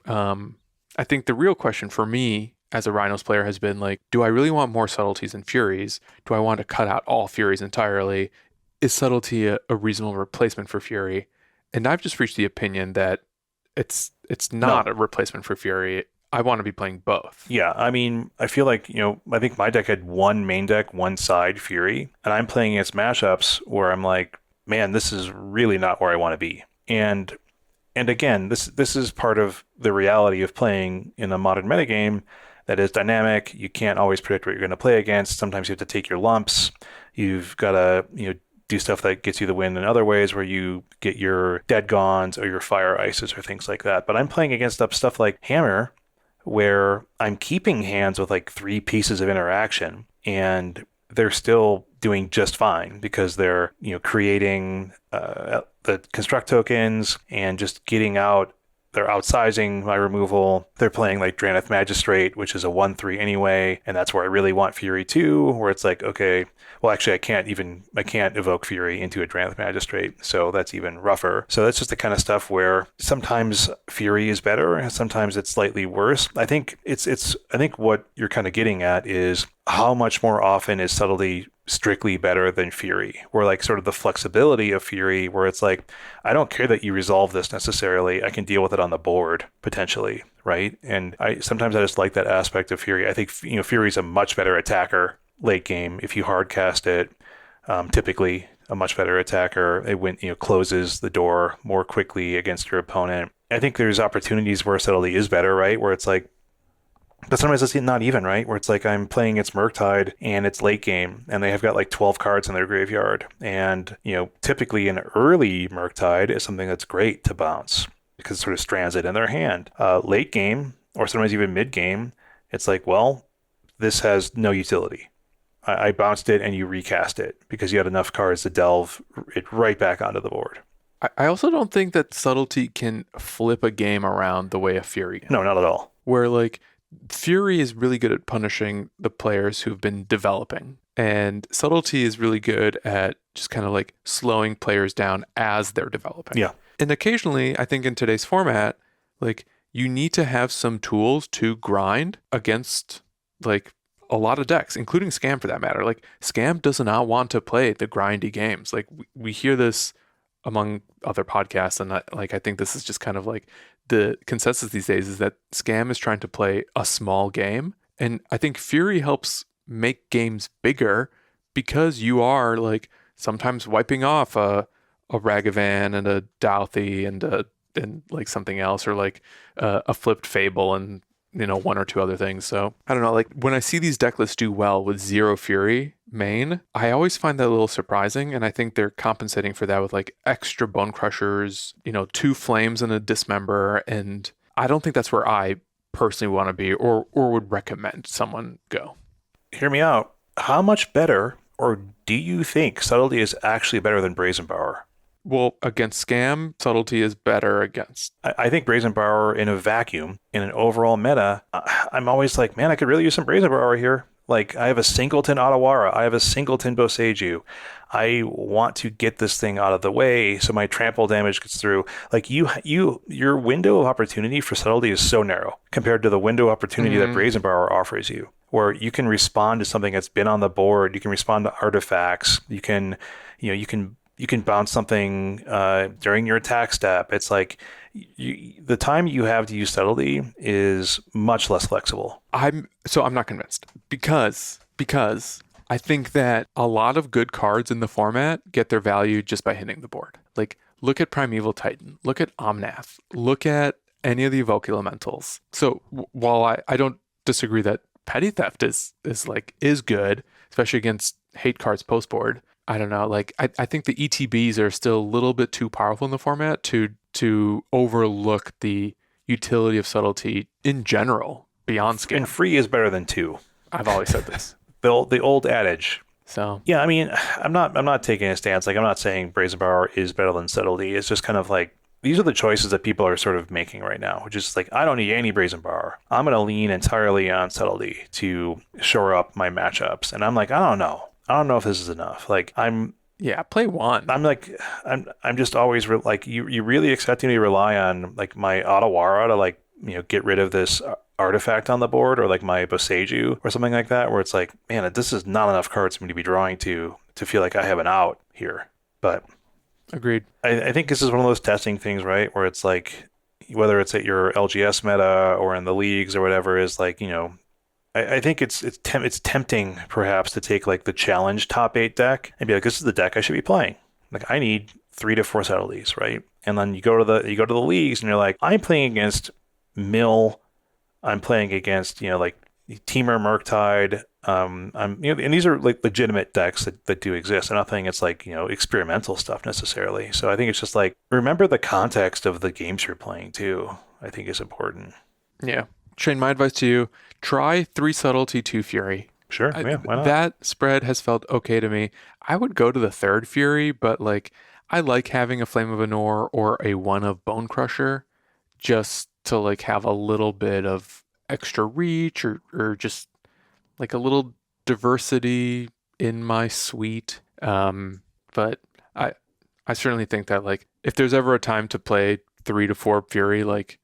[SPEAKER 2] I think the real question for me as a Rhinos player has been like, do I really want more subtleties and furies? Do I want to cut out all furies entirely? Is subtlety a reasonable replacement for fury? And I've just reached the opinion that it's not a replacement for fury. I want to be playing both.
[SPEAKER 1] Yeah, I mean, I feel like, I think my deck had one main deck, one side fury, and I'm playing against mashups where I'm like, man, this is really not where I want to be. And again, this is part of the reality of playing in a modern metagame that is dynamic. You can't always predict what you're going to play against. Sometimes you have to take your lumps. You've got to, do stuff that gets you the win in other ways, where you get your Dead Gons or your Fire Ices or things like that. But I'm playing against stuff like Hammer, where I'm keeping hands with like 3 pieces of interaction, and they're still doing just fine because they're creating the construct tokens and just getting out. They're outsizing my removal. They're playing like Draneth Magistrate, which is a 1/3 anyway, and that's where I really want Fury 2, where it's like, okay, well actually I can't evoke Fury into a Draneth Magistrate, so that's even rougher. So that's just the kind of stuff where sometimes Fury is better and sometimes it's slightly worse. I think I think what you're kind of getting at is how much more often is Subtlety strictly better than Fury, where like sort of the flexibility of Fury, where it's like, I don't care that you resolve this necessarily, I can deal with it on the board potentially, right? And sometimes I just like that aspect of Fury. I think Fury's a much better attacker late game if you hard cast it. Typically a much better attacker. It closes the door more quickly against your opponent. I think there's opportunities where Subtlety is better, right? Where it's like, but sometimes it's not even, right? Where it's like I'm playing its Murktide and it's late game and they have got like 12 cards in their graveyard. And, typically an early Murktide is something that's great to bounce because it sort of strands it in their hand. Late game, or sometimes even mid game, It's like, well, this has no utility. I bounced it and you recast it because you had enough cards to delve it right back onto the board.
[SPEAKER 2] I also don't think that Subtlety can flip a game around the way a Fury can.
[SPEAKER 1] No, not at all.
[SPEAKER 2] Where like Fury is really good at punishing the players who've been developing, and Subtlety is really good at just kind of like slowing players down as they're developing.
[SPEAKER 1] Yeah.
[SPEAKER 2] And occasionally, I think in today's format, like you need to have some tools to grind against like a lot of decks, including Scam for that matter. Like Scam does not want to play the grindy games. Like we hear this among other podcasts, and I think this is just kind of like the consensus these days is that Scam is trying to play a small game, and I think Fury helps make games bigger because you are like sometimes wiping off a Ragavan and a Douthie and like something else, or like a flipped Fable and one or two other things. So I don't know, like when I see these deck lists do well with 0 Fury main, I always find that a little surprising, and I think they're compensating for that with like extra Bone Crushers, 2 Flames and a Dismember, and I don't think that's where I personally want to be or would recommend someone go.
[SPEAKER 1] Hear me out. How much better, or do you think Subtlety is actually better than Brazen Power?
[SPEAKER 2] Well, against Scam, Subtlety is better against.
[SPEAKER 1] I think Brazen Power in a vacuum, in an overall meta, I'm always like, man, I could really use some Brazen Power here. Like, I have a singleton Otawara. I have a singleton Boseiju. I want to get this thing out of the way so my trample damage gets through. Like, your window of opportunity for Subtlety is so narrow compared to the window of opportunity that Brazen Power offers you, where you can respond to something that's been on the board. You can respond to artifacts. You can bounce something during your attack step. It's like the time you have to use Subtlety is much less flexible.
[SPEAKER 2] I'm not convinced because I think that a lot of good cards in the format get their value just by hitting the board. Like look at Primeval Titan, look at Omnath, look at any of the Evoke Elementals. So while I don't disagree that Petty Theft is good, especially against hate cards post board, I don't know. Like I think the ETBs are still a little bit too powerful in the format to overlook the utility of Subtlety in general beyond Scam.
[SPEAKER 1] And free is better than 2.
[SPEAKER 2] I've always said this.
[SPEAKER 1] The old adage.
[SPEAKER 2] So
[SPEAKER 1] yeah, I mean, I'm not taking a stance. Like I'm not saying Brazen Power is better than Subtlety. It's just kind of like these are the choices that people are sort of making right now, which is like I don't need any Brazen Power. I'm going to lean entirely on Subtlety to shore up my matchups, and I'm like I don't know if this is enough. Like
[SPEAKER 2] play one.
[SPEAKER 1] I'm just always like you really expecting me to rely on like my Otawara to like get rid of this artifact on the board, or like my Boseiju or something like that, where it's like, man, this is not enough cards for me to be drawing to feel like I have an out here. But
[SPEAKER 2] agreed.
[SPEAKER 1] I think this is one of those testing things, right, where it's like whether it's at your LGS meta or in the leagues or whatever, is like I think it's tempting perhaps to take like the challenge top 8 deck and be like, this is the deck I should be playing. Like I need 3 to 4 Subtleties, right? And then you go to the leagues and you're like, I'm playing against Mill, I'm playing against like Temur Murktide, and these are like legitimate decks that do exist. I'm not saying it's like experimental stuff necessarily. So I think it's just like remember the context of the games you're playing too. I think is important.
[SPEAKER 2] Yeah. Shane, my advice to you, try 3 Subtlety, 2 Fury.
[SPEAKER 1] Sure, yeah, why not?
[SPEAKER 2] That spread has felt okay to me. I would go to the 3rd Fury, but like I like having a Flame of Anor or a 1 of Bone Crusher just to like have a little bit of extra reach or just like a little diversity in my suite. But I certainly think that like if there's ever a time to play 3 to 4 Fury, like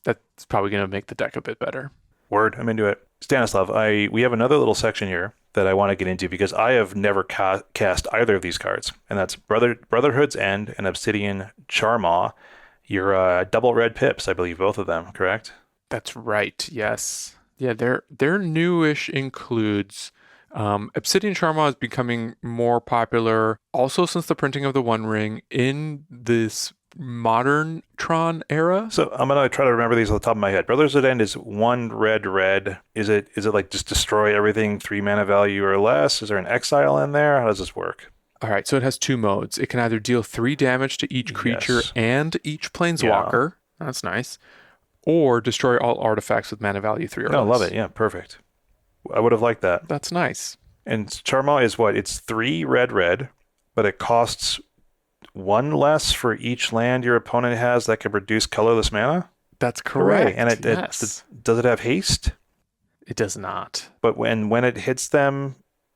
[SPEAKER 2] that's probably going to make the deck a bit better.
[SPEAKER 1] Word, I'm into it. Stanislav, we have another little section here that I want to get into because I have never cast either of these cards, and that's Brotherhood's End and Obsidian Charmaw. Your double red pips, I believe, both of them, correct?
[SPEAKER 2] That's right, yes. Yeah, their newish includes Obsidian Charmaw is becoming more popular also since the printing of the One Ring in this modern Tron era.
[SPEAKER 1] So I'm gonna try to remember these off the top of my head. Brotherhood's End is 1 red. Is it like just destroy everything 3 mana value or less? Is there an exile in there? How does this work?
[SPEAKER 2] All right, so it has 2 modes. It can either deal 3 damage to each creature and each planeswalker. Yeah. That's nice. or destroy all artifacts with mana value 3 or
[SPEAKER 1] No,
[SPEAKER 2] less.
[SPEAKER 1] love it. Yeah, perfect. I would have liked that.
[SPEAKER 2] That's nice.
[SPEAKER 1] And Charmaw is what? It's 3 red, but it costs 1 less for each land your opponent has that can produce colorless mana.
[SPEAKER 2] That's correct.
[SPEAKER 1] Hooray. And
[SPEAKER 2] yes.
[SPEAKER 1] does it have haste?
[SPEAKER 2] It does not.
[SPEAKER 1] But when it hits them,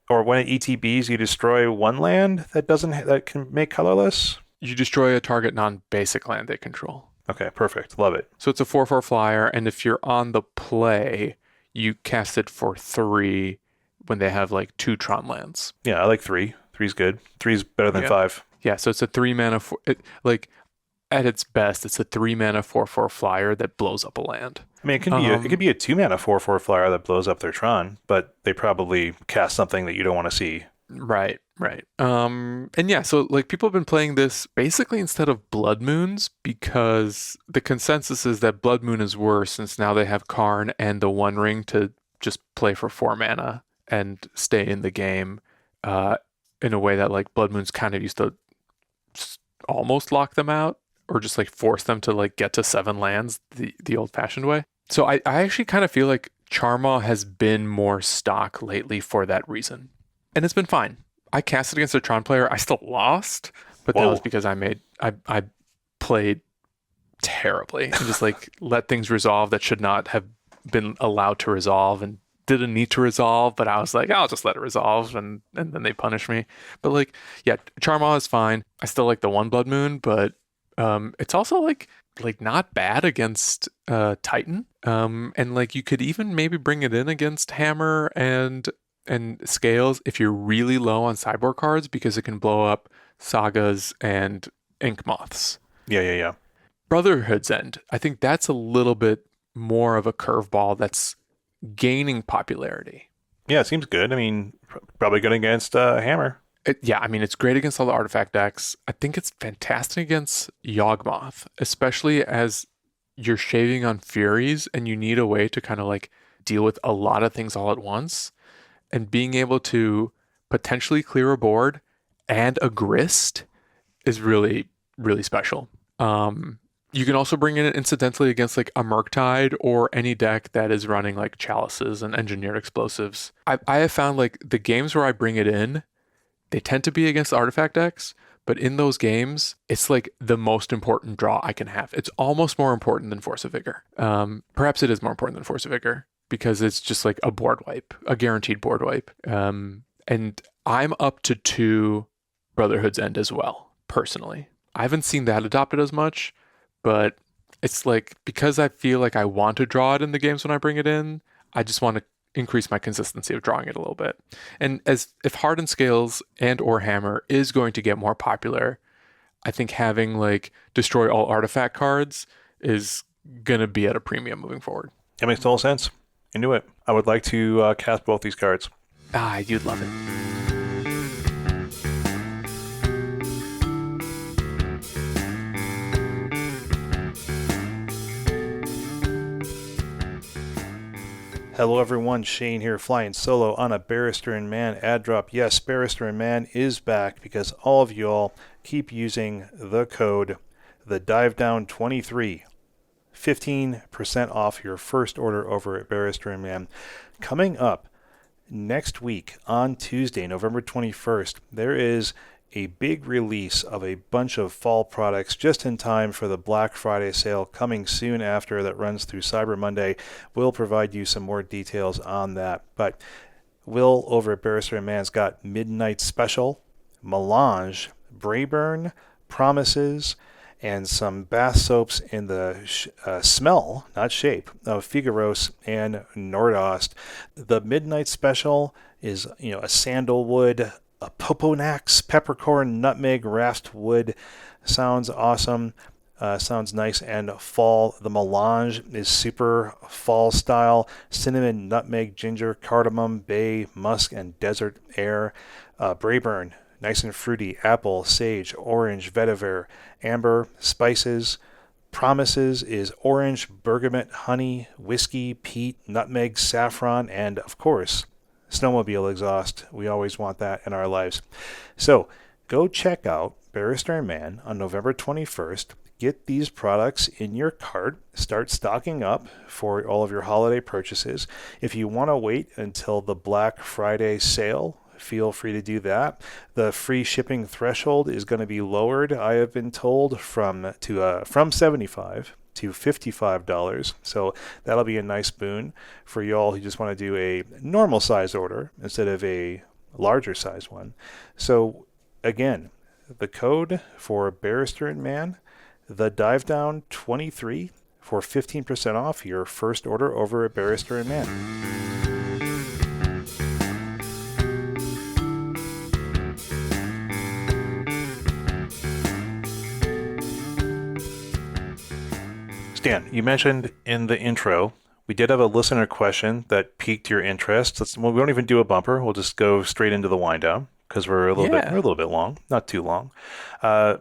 [SPEAKER 1] or when it ETBs, you destroy 1 land that can make colorless.
[SPEAKER 2] You destroy a target non-basic land they control.
[SPEAKER 1] Okay, perfect. Love it.
[SPEAKER 2] So it's a 4/4 flyer, and if you're on the play, you cast it for 3 when they have like 2 Tron lands.
[SPEAKER 1] Yeah, I like 3. 3's good. 3's better than 5.
[SPEAKER 2] Yeah, so it's a 3 mana. At its best, it's a 3 mana 4/4 flyer that blows up a land.
[SPEAKER 1] I mean, it could be a 2 mana 4/4 flyer that blows up their Tron, but they probably cast something that you don't want to see.
[SPEAKER 2] Right. And yeah, so like people have been playing this basically instead of Blood Moons because the consensus is that Blood Moon is worse since now they have Karn and the One Ring to just play for 4 mana and stay in the game in a way that like Blood Moons kind of used to almost lock them out or just like force them to like get to 7 lands the old-fashioned way. So I actually kind of feel like Charmaw has been more stock lately for that reason. And it's been fine. I cast it against a Tron player. I still lost, but that was because I played terribly and just like let things resolve that should not have been allowed to resolve and didn't need to resolve, but I was like, I'll just let it resolve, and then they punish me. But like, yeah, Charmaw is fine. I still like the 1 Blood Moon, but it's also like not bad against Titan. And like you could even maybe bring it in against Hammer and Scales if you're really low on sideboard cards because it can blow up Sagas and Ink Moths.
[SPEAKER 1] Yeah.
[SPEAKER 2] Brotherhood's End, I think that's a little bit more of a curveball that's gaining popularity.
[SPEAKER 1] Yeah, it seems good. I mean, probably good against Hammer.
[SPEAKER 2] It's great against all the artifact decks. I think it's fantastic against Yawgmoth, especially as you're shaving on Furies and you need a way to kind of like deal with a lot of things all at once. And being able to potentially clear a board and a grist is really, really special. You can also bring it in incidentally against like a Murktide or any deck that is running like Chalices and Engineered Explosives. I have found like the games where I bring it in, they tend to be against artifact decks, but in those games, it's like the most important draw I can have. It's almost more important than Force of Vigor. Perhaps it is more important than Force of Vigor because it's just like a board wipe, a guaranteed board wipe. And I'm up to 2 Brotherhood's End as well, personally. I haven't seen that adopted as much, but it's like because I feel like I want to draw it in the games when I bring it in, I just want to increase my consistency of drawing it a little bit. And if Hardened Scales and or Hammer is going to get more popular, I think having like destroy all artifact cards is going to be at a premium moving forward.
[SPEAKER 1] That makes total sense. Into it. I would like to cast both these cards.
[SPEAKER 2] You'd love it.
[SPEAKER 1] Hello everyone, Shane here, flying solo on a Barrister and Man ad drop. Yes, Barrister and Man is back because all of y'all keep using the code TheDiveDown23. 15% off your first order over at Barrister and Man. Coming up next week on Tuesday, November 21st, there is a big release of a bunch of fall products just in time for the Black Friday sale coming soon after that runs through Cyber Monday. We'll provide you some more details on that. But Will over at Barrister and Man's got Midnight Special, Melange, Brayburn, Promises, and some bath soaps in the smell, not shape, of Figaros and Nordost. The Midnight Special is, a sandalwood, a Poponax, peppercorn, nutmeg, rasped wood. Sounds awesome. Sounds nice and fall. The Melange is super fall style. Cinnamon, nutmeg, ginger, cardamom, bay, musk, and desert air. Brayburn, nice and fruity. Apple, sage, orange, vetiver, amber, spices. Promises is orange, bergamot, honey, whiskey, peat, nutmeg, saffron, and of course, snowmobile exhaust. We always want that in our lives. So go check out Barrister and Man on November 21st. get these products in your cart. Start stocking up for all of your holiday purchases. If you want to wait until the Black Friday sale, feel free to do that. The free shipping threshold is going to be lowered, I have been told, from $75 to $55. So that'll be a nice boon for y'all who just want to do a normal size order instead of a larger size one. So again, the code for Barrister and Man, the Dive Down 23 for 15% off your first order over at Barrister and Man. Dan, you mentioned in the intro, we did have a listener question that piqued your interest. We won't even do a bumper. We'll just go straight into the wind down because we're a little bit long, not too long.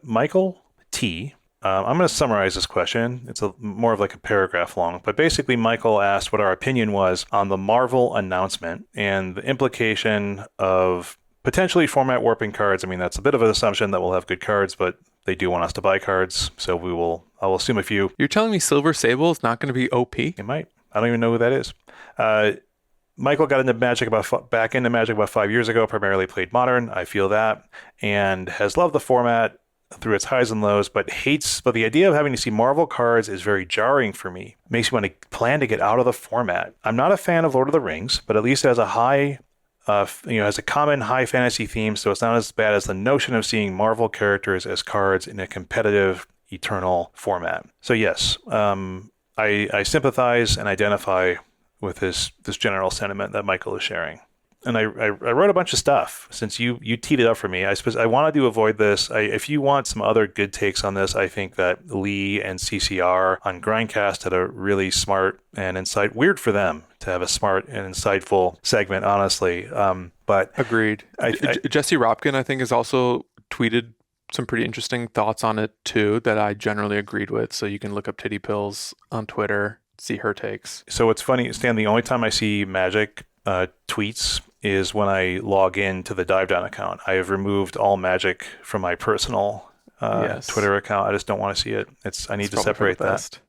[SPEAKER 1] Michael T. I'm going to summarize this question. It's more of like a paragraph long, but basically Michael asked what our opinion was on the Marvel announcement and the implication of potentially format warping cards. I mean, that's a bit of an assumption that we'll have good cards, but they do want us to buy cards, so I'll assume a few.
[SPEAKER 2] You're telling me Silver Sable is not going to be OP?
[SPEAKER 1] It might. I don't even know who that is. Michael got into Magic back into Magic about 5 years ago, primarily played Modern. I feel that, and has loved the format through its highs and lows, but the idea of having to see Marvel cards is very jarring for me. It makes me want to plan to get out of the format. I'm not a fan of Lord of the Rings, but at least it has a has a common high fantasy theme, so it's not as bad as the notion of seeing Marvel characters as cards in a competitive, eternal format. So yes, I sympathize and identify with this general sentiment that Michael is sharing. And I wrote a bunch of stuff since you teed it up for me. I suppose I wanted to avoid this. If you want some other good takes on this, I think that Lee and CCR on Grindcast had a really smart and weird for them to have a smart and insightful segment, honestly. But
[SPEAKER 2] agreed. Jesse Ropkin, I think, has also tweeted some pretty interesting thoughts on it too that I generally agreed with. So you can look up Titty Pills on Twitter, see her takes.
[SPEAKER 1] So it's funny, Stan, the only time I see Magic tweets is when I log in to the Dive Down account. I have removed all Magic from my personal Twitter account. I just don't want to see it. I need to separate that.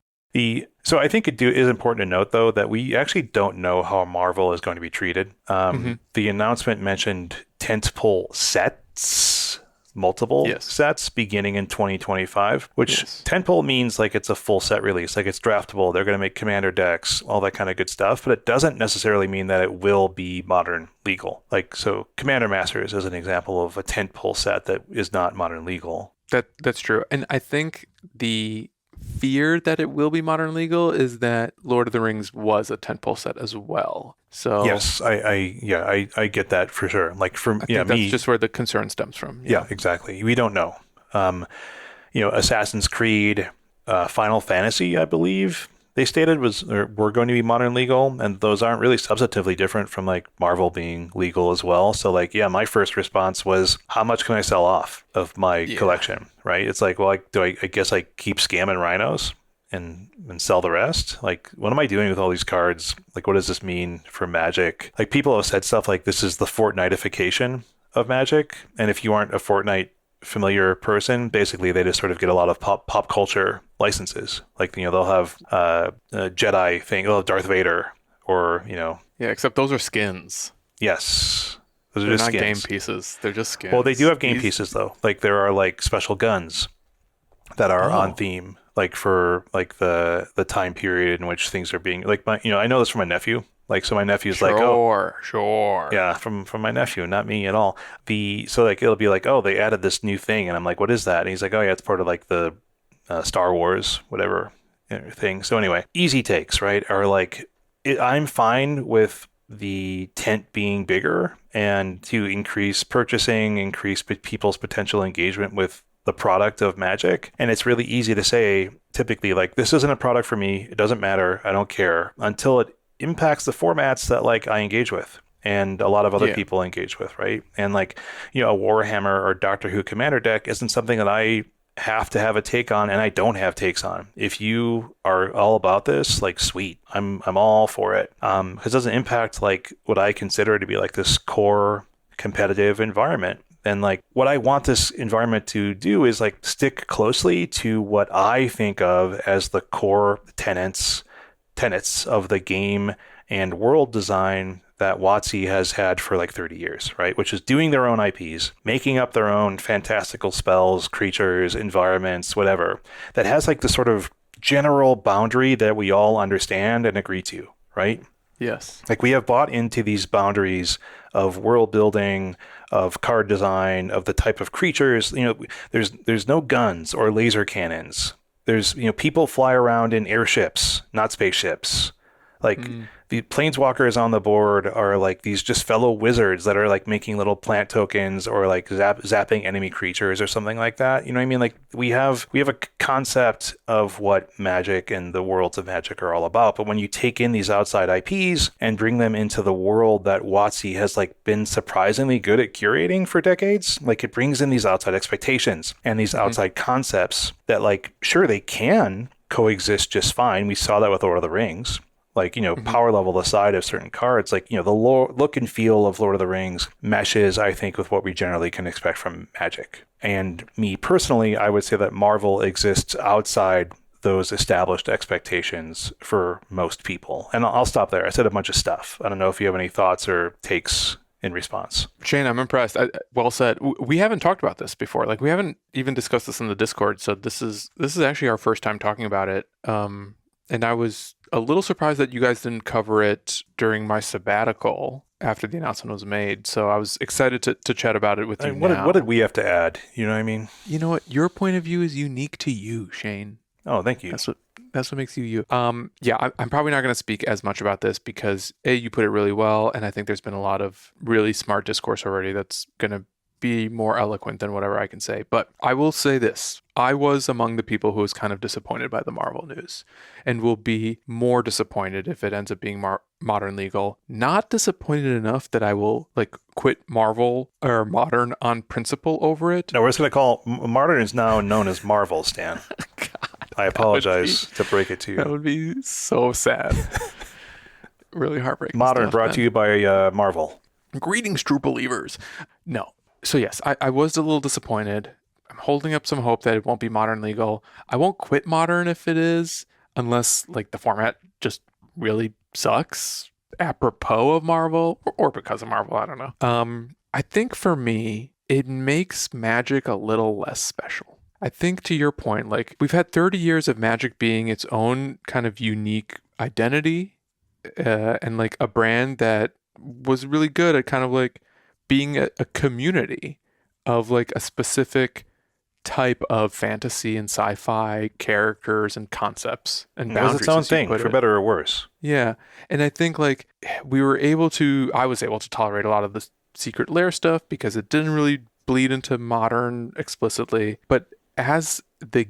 [SPEAKER 1] So I think it is important to note, though, that we actually don't know how Marvel is going to be treated. The announcement mentioned tentpole sets, multiple sets beginning in 2025, which tentpole means like it's a full set release, like it's draftable. They're going to make commander decks, all that kind of good stuff, but it doesn't necessarily mean that it will be modern legal. Like, so Commander Masters is an example of a tentpole set that is not modern legal.
[SPEAKER 2] That's true. And I think the fear that it will be modern legal is that Lord of the Rings was a tentpole set as well. So
[SPEAKER 1] yes, I get that for sure. Like
[SPEAKER 2] that's just where the concern stems from.
[SPEAKER 1] Yeah, exactly. We don't know. Assassin's Creed, Final Fantasy, I believe they stated were going to be modern legal, and those aren't really substantively different from like Marvel being legal as well. So my first response was, how much can I sell off of my collection? Right? It's like, well, I guess I keep scamming Rhinos and sell the rest. Like, what am I doing with all these cards? Like, what does this mean for Magic? Like, people have said stuff like this is the Fortniteification of Magic, and if you aren't a Fortnite familiar person, basically they just sort of get a lot of pop culture licenses. Like, they'll have a Jedi thing, they'll have Darth Vader, or Yeah,
[SPEAKER 2] except those are skins.
[SPEAKER 1] Yes.
[SPEAKER 2] Those are just skins. Game pieces. They're just skins.
[SPEAKER 1] Well, they do have game pieces though. Like, there are like special guns that are on theme, like for like the time period in which things are being like I know this from my nephew. Like, so my nephew's
[SPEAKER 2] sure.
[SPEAKER 1] Yeah, from my nephew, not me at all. So it'll be like, oh, they added this new thing, and I'm like, what is that? And he's like, oh yeah, it's part of like the Star Wars whatever thing. So anyway, easy takes, right? Are like, I'm fine with the tent being bigger and to increase purchasing, increase people's potential engagement with the product of Magic. And it's really easy to say, typically, like, this isn't a product for me. It doesn't matter. I don't care until it impacts the formats that like I engage with and a lot of other people engage with, right? And like, a Warhammer or Doctor Who commander deck isn't something that I have to have a take on, and I don't have takes on. If you are all about this, like, sweet, I'm all for it. Because it doesn't impact like what I consider to be like this core competitive environment And like what I want this environment to do is like stick closely to what I think of as the core tenets of the game and world design that WotC has had for like 30 years, right? Which is doing their own IPs, making up their own fantastical spells, creatures, environments, whatever, that has like the sort of general boundary that we all understand and agree to, right?
[SPEAKER 2] Yes.
[SPEAKER 1] Like we have bought into these boundaries of world building, of card design, of the type of creatures. There's no guns or laser cannons. There's, people fly around in airships, not spaceships. Like the planeswalkers on the board are like these just fellow wizards that are like making little plant tokens or like zapping enemy creatures or something like that. You know what I mean? Like we have a concept of what Magic and the worlds of Magic are all about. But when you take in these outside IPs and bring them into the world that WotC has like been surprisingly good at curating for decades, like it brings in these outside expectations and these outside concepts that like, sure, they can coexist just fine. We saw that with Lord of the Rings. Like, power level aside of certain cards, like, the look and feel of Lord of the Rings meshes, I think, with what we generally can expect from Magic. And me personally, I would say that Marvel exists outside those established expectations for most people. And I'll stop there. I said a bunch of stuff. I don't know if you have any thoughts or takes in response.
[SPEAKER 2] Shane, I'm impressed. Well said. We haven't talked about this before. Like, we haven't even discussed this in the Discord. So this is actually our first time talking about it. And I was a little surprised that you guys didn't cover it during my sabbatical after the announcement was made. So I was excited to chat about it with you now.
[SPEAKER 1] What did we have to add? You know what I mean?
[SPEAKER 2] You know what? Your point of view is unique to you, Shane.
[SPEAKER 1] Oh, thank you.
[SPEAKER 2] That's what makes you you. Yeah, I'm probably not going to speak as much about this because you put it really well, and I think there's been a lot of really smart discourse already that's going to be more eloquent than whatever I can say. But I will say this. I was among the people who was kind of disappointed by the Marvel news and will be more disappointed if it ends up being Modern legal. Not disappointed enough that I will like quit Marvel or Modern on principle over it.
[SPEAKER 1] No, we're just going to call Modern is now known as Marvel, Stan.
[SPEAKER 2] God,
[SPEAKER 1] I apologize to break it to you.
[SPEAKER 2] That would be so sad. Really heartbreaking.
[SPEAKER 1] Modern brought to you by Marvel.
[SPEAKER 2] Greetings, true believers. No. So yes, I was a little disappointed. I'm holding up some hope that it won't be Modern legal. I won't quit Modern if it is, unless like the format just really sucks apropos of Marvel or because of Marvel. I don't know. I think for me, it makes Magic a little less special. I think to your point, like we've had 30 years of Magic being its own kind of unique identity and like a brand that was really good at kind of like being a community of like a specific type of fantasy and sci-fi characters and concepts and boundaries.
[SPEAKER 1] It was its own thing, for better or worse.
[SPEAKER 2] Yeah. And I think like I was able to tolerate a lot of the Secret Lair stuff because it didn't really bleed into Modern explicitly. But as the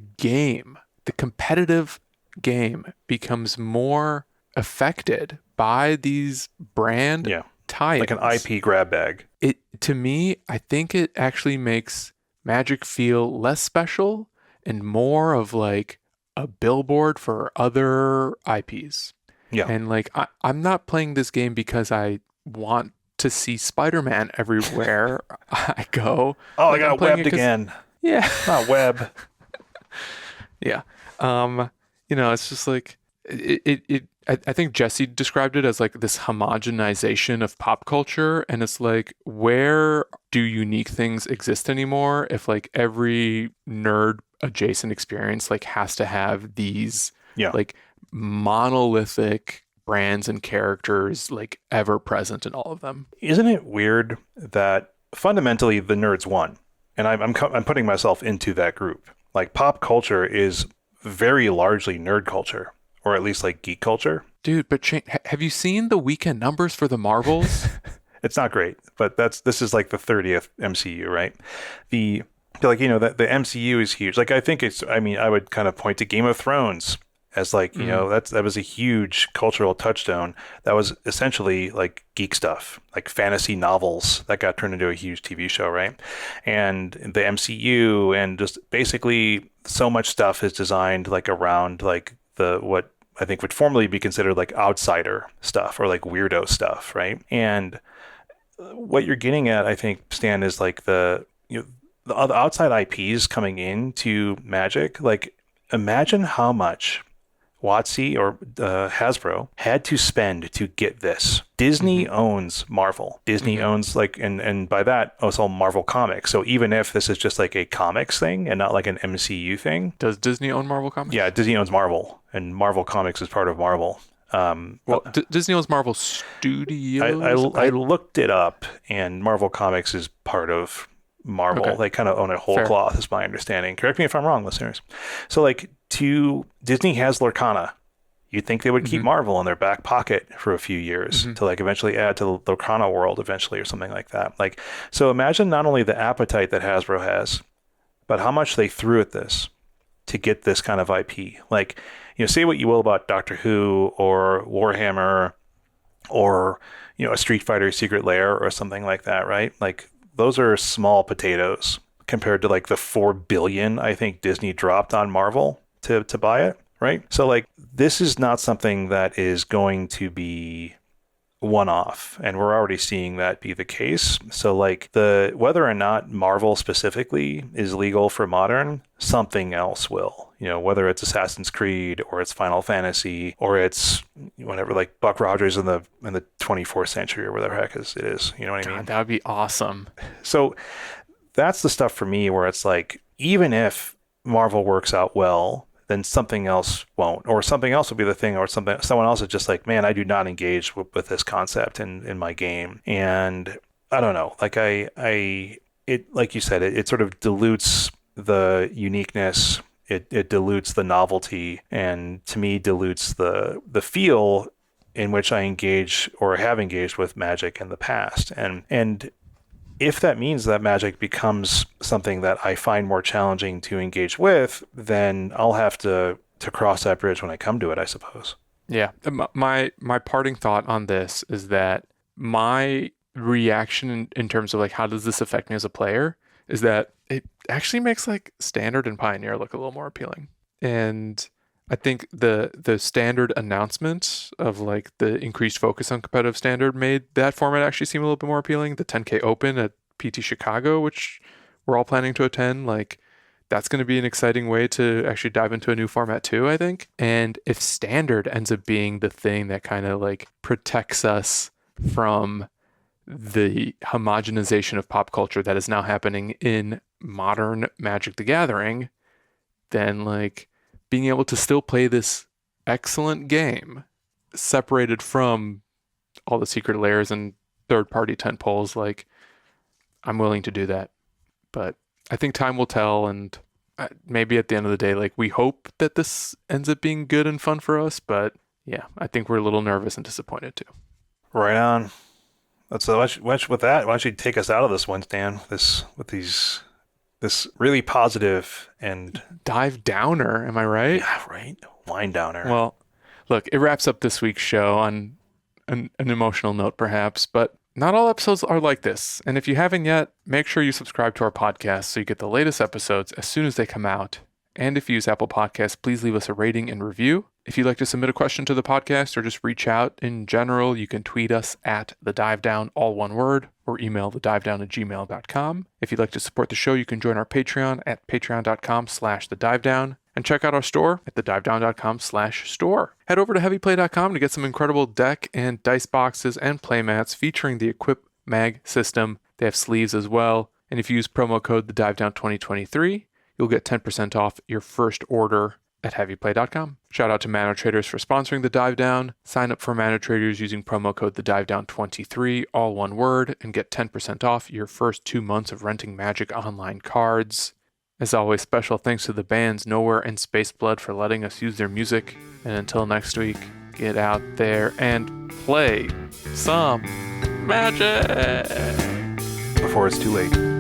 [SPEAKER 2] competitive game becomes more affected by these brand tie-ins.
[SPEAKER 1] Like an IP grab bag.
[SPEAKER 2] To me, I think it actually makes Magic feel less special and more of like a billboard for other IPs.
[SPEAKER 1] Yeah.
[SPEAKER 2] And like, I'm not playing this game because I want to see Spider-Man everywhere I go.
[SPEAKER 1] Oh, like, I got webbed again.
[SPEAKER 2] Yeah.
[SPEAKER 1] Not web.
[SPEAKER 2] Yeah. It's just like, I think Jesse described it as like this homogenization of pop culture. And it's like, where do unique things exist anymore if like every nerd adjacent experience like has to have these like monolithic brands and characters like ever present in all of them?
[SPEAKER 1] Isn't it weird that fundamentally the nerds won? And I'm putting myself into that group. Like pop culture is very largely nerd culture. Or at least like geek culture.
[SPEAKER 2] Dude, but have you seen the weekend numbers for the Marvels?
[SPEAKER 1] It's not great, but this is like the 30th MCU, right? The MCU is huge. Like I think I would kind of point to Game of Thrones as like, that was a huge cultural touchstone. That was essentially like geek stuff, like fantasy novels that got turned into a huge TV show, right? And the MCU and just basically so much stuff is designed like around like what I think would formerly be considered like outsider stuff or like weirdo stuff, right? And what you're getting at, I think, Stan, is like the other outside IPs coming into Magic. Like, imagine how much WotC or Hasbro had to spend to get this. Disney owns Marvel. Disney owns like, and by that, it's all Marvel Comics. So even if this is just like a comics thing and not like an MCU thing.
[SPEAKER 2] Does Disney own Marvel Comics?
[SPEAKER 1] Yeah, Disney owns Marvel, and Marvel Comics is part of Marvel.
[SPEAKER 2] Disney owns Marvel Studios.
[SPEAKER 1] I looked it up, and Marvel Comics is part of Marvel.
[SPEAKER 2] Okay.
[SPEAKER 1] They kind of own it whole
[SPEAKER 2] Fair.
[SPEAKER 1] cloth, is my understanding. Correct me if I'm wrong, listeners. So, like, Disney has Lorcana. You'd think they would keep Marvel in their back pocket for a few years to like eventually add to the Lorcana world eventually or something like that. Like, so imagine not only the appetite that Hasbro has, but how much they threw at this to get this kind of IP. Like, say what you will about Doctor Who or Warhammer or, a Street Fighter Secret Lair or something like that, right? Like, those are small potatoes compared to like the $4 billion I think Disney dropped on Marvel to buy it, right? So like, this is not something that is going to be one-off, and we're already seeing that be the case. So like, whether or not Marvel specifically is legal for Modern, something else will. Whether it's Assassin's Creed or it's Final Fantasy or it's whatever, like Buck Rogers in the 24th century or whatever the heck it is. You know what I mean?
[SPEAKER 2] That would be awesome.
[SPEAKER 1] So that's the stuff for me where it's like, even if Marvel works out well, then something else won't, or something else will be the thing, or someone else is just like, man, I do not engage with this concept in my game. And I don't know, like it like you said, it sort of dilutes the uniqueness. It dilutes the novelty, and to me dilutes the feel in which I engage or have engaged with Magic in the past. And if that means that Magic becomes something that I find more challenging to engage with, then I'll have to cross that bridge when I come to it, I suppose.
[SPEAKER 2] Yeah. My parting thought on this is that my reaction in terms of like, how does this affect me as a player, is that it actually makes like Standard and Pioneer look a little more appealing. And I think the Standard announcement of like the increased focus on competitive Standard made that format actually seem a little bit more appealing. The 10K Open at PT Chicago, which we're all planning to attend, like that's going to be an exciting way to actually dive into a new format too, I think. And if Standard ends up being the thing that kind of like protects us from the homogenization of pop culture that is now happening in modern Magic the Gathering, then like being able to still play this excellent game separated from all the secret layers and third-party tentpoles, like I'm willing to do that. But I think time will tell, and maybe at the end of the day, like we hope that this ends up being good and fun for us, but yeah, I think we're a little nervous and disappointed too.
[SPEAKER 1] Right on. So with that, why don't you take us out of this one, Stan? This really positive and
[SPEAKER 2] dive downer, am I right?
[SPEAKER 1] Yeah, right. Wind downer.
[SPEAKER 2] Well, look, it wraps up this week's show on an emotional note, perhaps, but not all episodes are like this. And if you haven't yet, make sure you subscribe to our podcast so you get the latest episodes as soon as they come out. And if you use Apple Podcasts, please leave us a rating and review. If you'd like to submit a question to the podcast or just reach out in general, you can tweet us at @thedivedown, all one word, or email thedivedown@gmail.com. If you'd like to support the show, you can join our Patreon at patreon.com/thedivedown and check out our store at thedivedown.com/store. Head over to heavyplay.com to get some incredible deck and dice boxes and playmats featuring the Equip Mag system. They have sleeves as well. And if you use promo code thedivedown2023, you'll get 10% off your first order at heavyplay.com. Shout out to Mana Traders for sponsoring the Dive Down. Sign up for Mana Traders using promo code thedivedown23, all one word, and get 10% off your first 2 months of renting Magic Online cards. As always, special thanks to the bands Nowhere and Spaceblood for letting us use their music. And until next week, get out there and play some Magic!
[SPEAKER 1] Before it's too late.